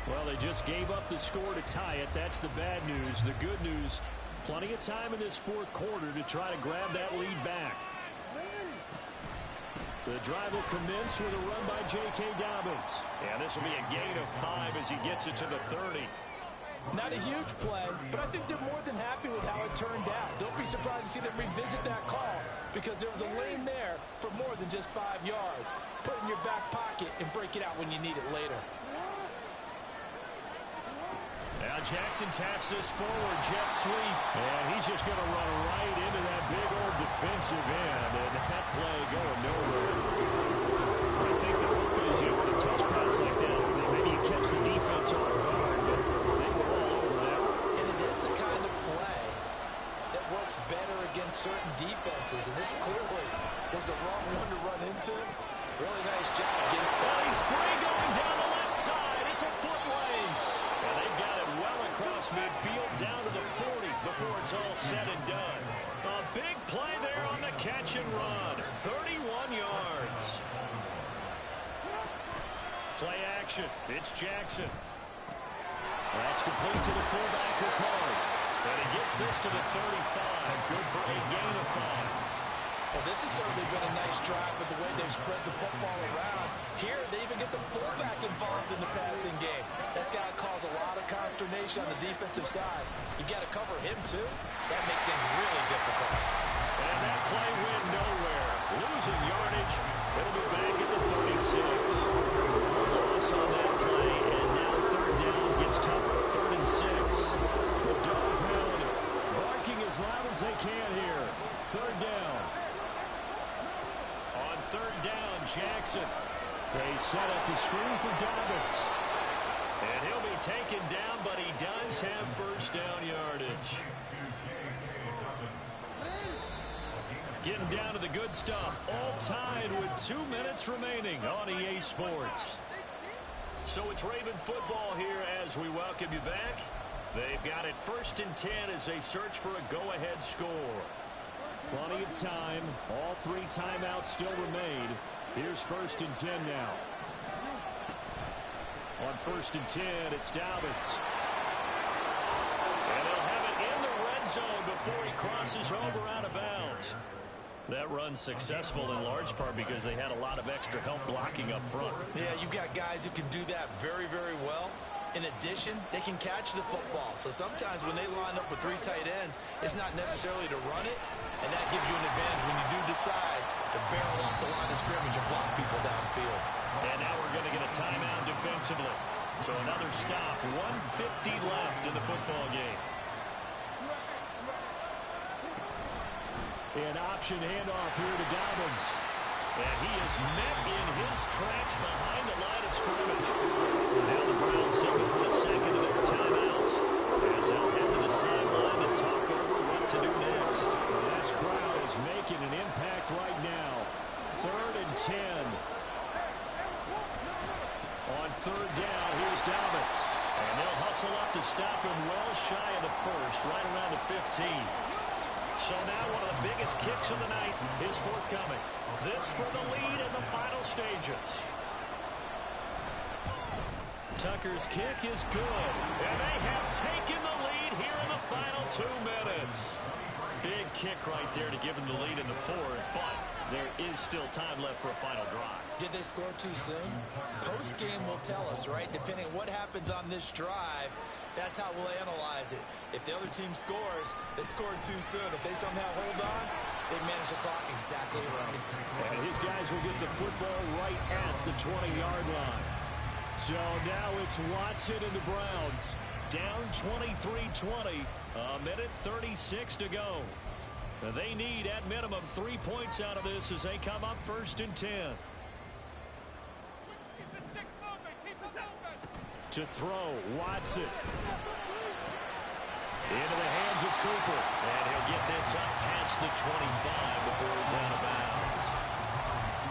[SPEAKER 2] Well, they just gave up the score to tie it. That's the bad news. The good news, plenty of time in this fourth quarter to try to grab that lead back. The drive will commence with a run by J.K. Dobbins.
[SPEAKER 3] And this will be a gain of 5 as he gets it to the 30.
[SPEAKER 5] Not a huge play, but I think they're more than happy with how it turned out. Don't be surprised to see them revisit that call because there was a lane there for more than just 5 yards. Put it in your back pocket and break it out when you need it later.
[SPEAKER 3] Now Jackson taps this forward, jet sweep.
[SPEAKER 2] And he's just going to run right into that big old defensive end, and that play going nowhere. I think the hope is, with a touch pass like that, maybe you catch the defense off guard, but they were all over that.
[SPEAKER 4] And it is the kind of play that works better against certain defenses, and this clearly was the wrong one to run into. Really nice job getting it.
[SPEAKER 3] Well, he's free going down the left side. It's a foot race. And they've got it well across midfield down to the 40 before it's all said and done. A big play there on the catch and run. 31 yards. Play action. It's Jackson.
[SPEAKER 2] That's complete to the fullback Ricard.
[SPEAKER 3] And he gets this to the 35. Good for a gain of 5.
[SPEAKER 4] Well, this has certainly been a nice drive with the way they've spread the football around. Here, they even get the fullback involved in the passing game. That's got to cause a lot of consternation on the defensive side. You got to cover him, too. That makes things really difficult.
[SPEAKER 3] And that play went nowhere. Losing yardage. It'll be back at the 36.
[SPEAKER 2] Loss on that play, and now third down gets tougher. 3rd and 6. The dog pound barking as loud as they can here. 3rd down.
[SPEAKER 3] On 3rd down, Jackson.
[SPEAKER 2] They set up the screen for Dobbins.
[SPEAKER 3] And he'll be taken down, but he does have first down yardage. Getting down to the good stuff. All tied with 2 minutes remaining on EA Sports. So it's Raven football here as we welcome you back. They've got it 1st and 10 as they search for a go-ahead score.
[SPEAKER 2] Plenty of time. All 3 timeouts still remain. Here's 1st and 10 now.
[SPEAKER 3] On 1st and 10, it's Dobbins. And they'll have it in the red zone before he crosses over out of bounds. That run's successful in large part because they had a lot of extra help blocking up front.
[SPEAKER 4] Yeah, you've got guys who can do that very, very well. In addition, they can catch the football. So sometimes when they line up with 3 tight ends, it's not necessarily to run it, and that gives you an advantage when you do decide to barrel off the line of scrimmage and block people downfield.
[SPEAKER 3] And now we're going to get a timeout defensively. So another stop, 1:50 left in the football game.
[SPEAKER 2] An option handoff here to Dobbins.
[SPEAKER 3] And he is met in his tracks behind the line of scrimmage. Now the Browns signal for the second of their timeouts as they'll head to the sideline to talk over what to do next.
[SPEAKER 2] Well, this crowd is making an impact right now. 3rd and 10. On 3rd down, here's Dobbins.
[SPEAKER 3] And they'll hustle up to stop him well shy of the first, right around the 15. So now one of the biggest kicks of the night is forthcoming. This for the lead in the final stages. Tucker's kick is good. And they have taken the lead here in the final 2 minutes. Big kick right there to give them the lead in the 4th, but there is still time left for a final drive.
[SPEAKER 4] Did they score too soon? Post-game will tell us, right? Depending on what happens on this drive, that's how we'll analyze it. If the other team scores, they scored too soon. If they somehow hold on, they manage the clock exactly right.
[SPEAKER 2] And his guys will get the football right at the 20-yard line. So now it's Watson and the Browns.
[SPEAKER 3] Down 23-20, a minute 36 to go. They need, at minimum, 3 points out of this as they come up 1st and 10.
[SPEAKER 2] To throw, Watson. Into the hands of Cooper.
[SPEAKER 3] And he'll get this up past the 25 before he's out of bounds.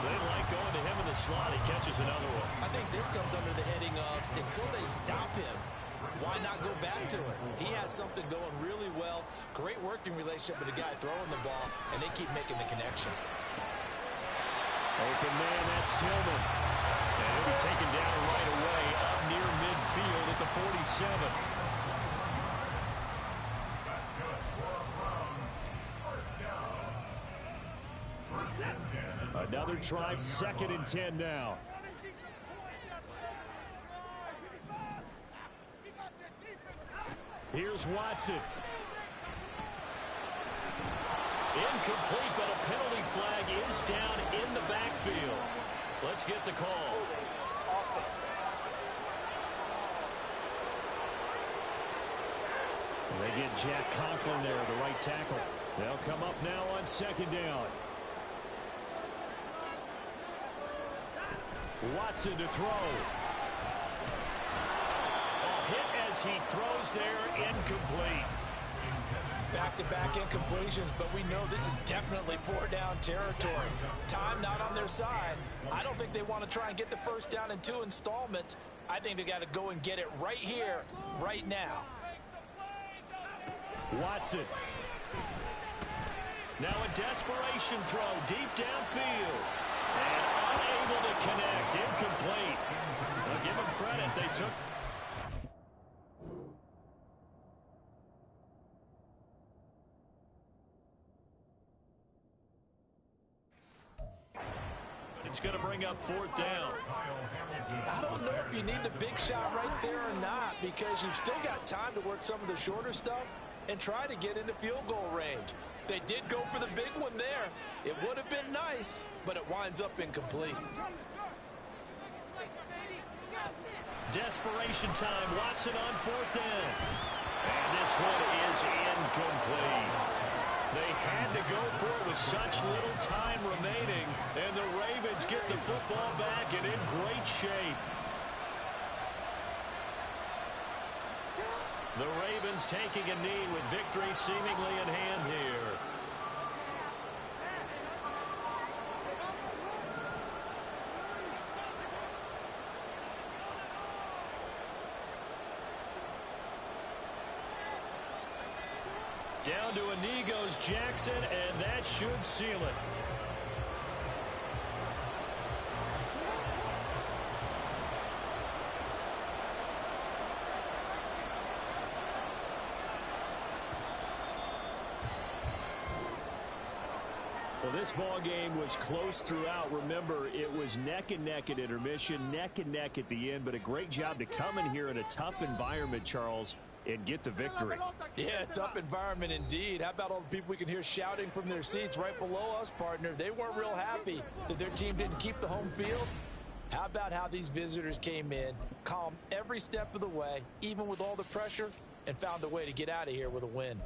[SPEAKER 3] They like going to him in the slot. He catches another one.
[SPEAKER 4] I think this comes under the heading of, until they stop him, why not go back to it? He has something going really well. Great working relationship with the guy throwing the ball, and they keep making the connection.
[SPEAKER 2] Open man, that's Tillman.
[SPEAKER 3] And he'll be taken down right away up near midfield at the 47.
[SPEAKER 2] Another try, 2nd and 10 now. Here's Watson.
[SPEAKER 3] Incomplete, but a penalty flag is down in the backfield. Let's get the call.
[SPEAKER 2] They get Jack Conklin there, the right tackle. They'll come up now on 2nd down. Watson to throw.
[SPEAKER 3] A hit as he throws there, incomplete.
[SPEAKER 4] Back-to-back incompletions, but we know this is definitely 4-down territory. Time not on their side. I don't think they want to try and get the first down in 2 installments. I think they got to go and get it right here, right now.
[SPEAKER 2] Watson.
[SPEAKER 3] Now a desperation throw deep downfield. And unable to connect. Incomplete. Well, give them credit. They took... It's going to bring up 4th down.
[SPEAKER 4] I don't know if you need the big shot right there or not, because you've still got time to work some of the shorter stuff and try to get into field goal range. They did go for the big one there. It would have been nice, but it winds up incomplete.
[SPEAKER 3] Desperation time. Watson on 4th down. And this one is incomplete. They had to go for it with such little time remaining, and the Ravens get the football back and in great shape. The Ravens taking a knee with victory seemingly in hand here. Down to a knee goes Jackson, and that should seal it.
[SPEAKER 2] Well, this ball game was close throughout. Remember, it was neck and neck at intermission, neck and neck at the end, but a great job to come in here in a tough environment, Charles, and get the victory.
[SPEAKER 4] Yeah, tough environment indeed. How about all the people we can hear shouting from their seats right below us, partner? They weren't real happy that their team didn't keep the home field.
[SPEAKER 5] How about how these visitors came in, calm every step of the way, even with all the pressure, and found a way to get out of here with a win.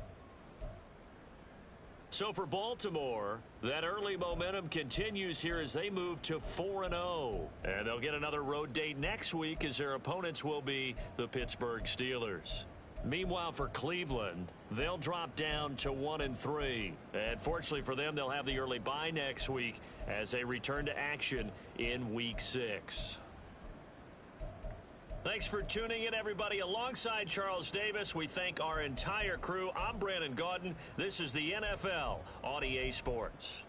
[SPEAKER 2] So for Baltimore, that early momentum continues here as they move to 4-0. And they'll get another road date next week as their opponents will be the Pittsburgh Steelers. Meanwhile, for Cleveland, they'll drop down to 1-3. And fortunately for them, they'll have the early bye next week as they return to action in Week 6. Thanks for tuning in, everybody. Alongside Charles Davis, we thank our entire crew. I'm Brandon Gaudin. This is the NFL on EA Sports.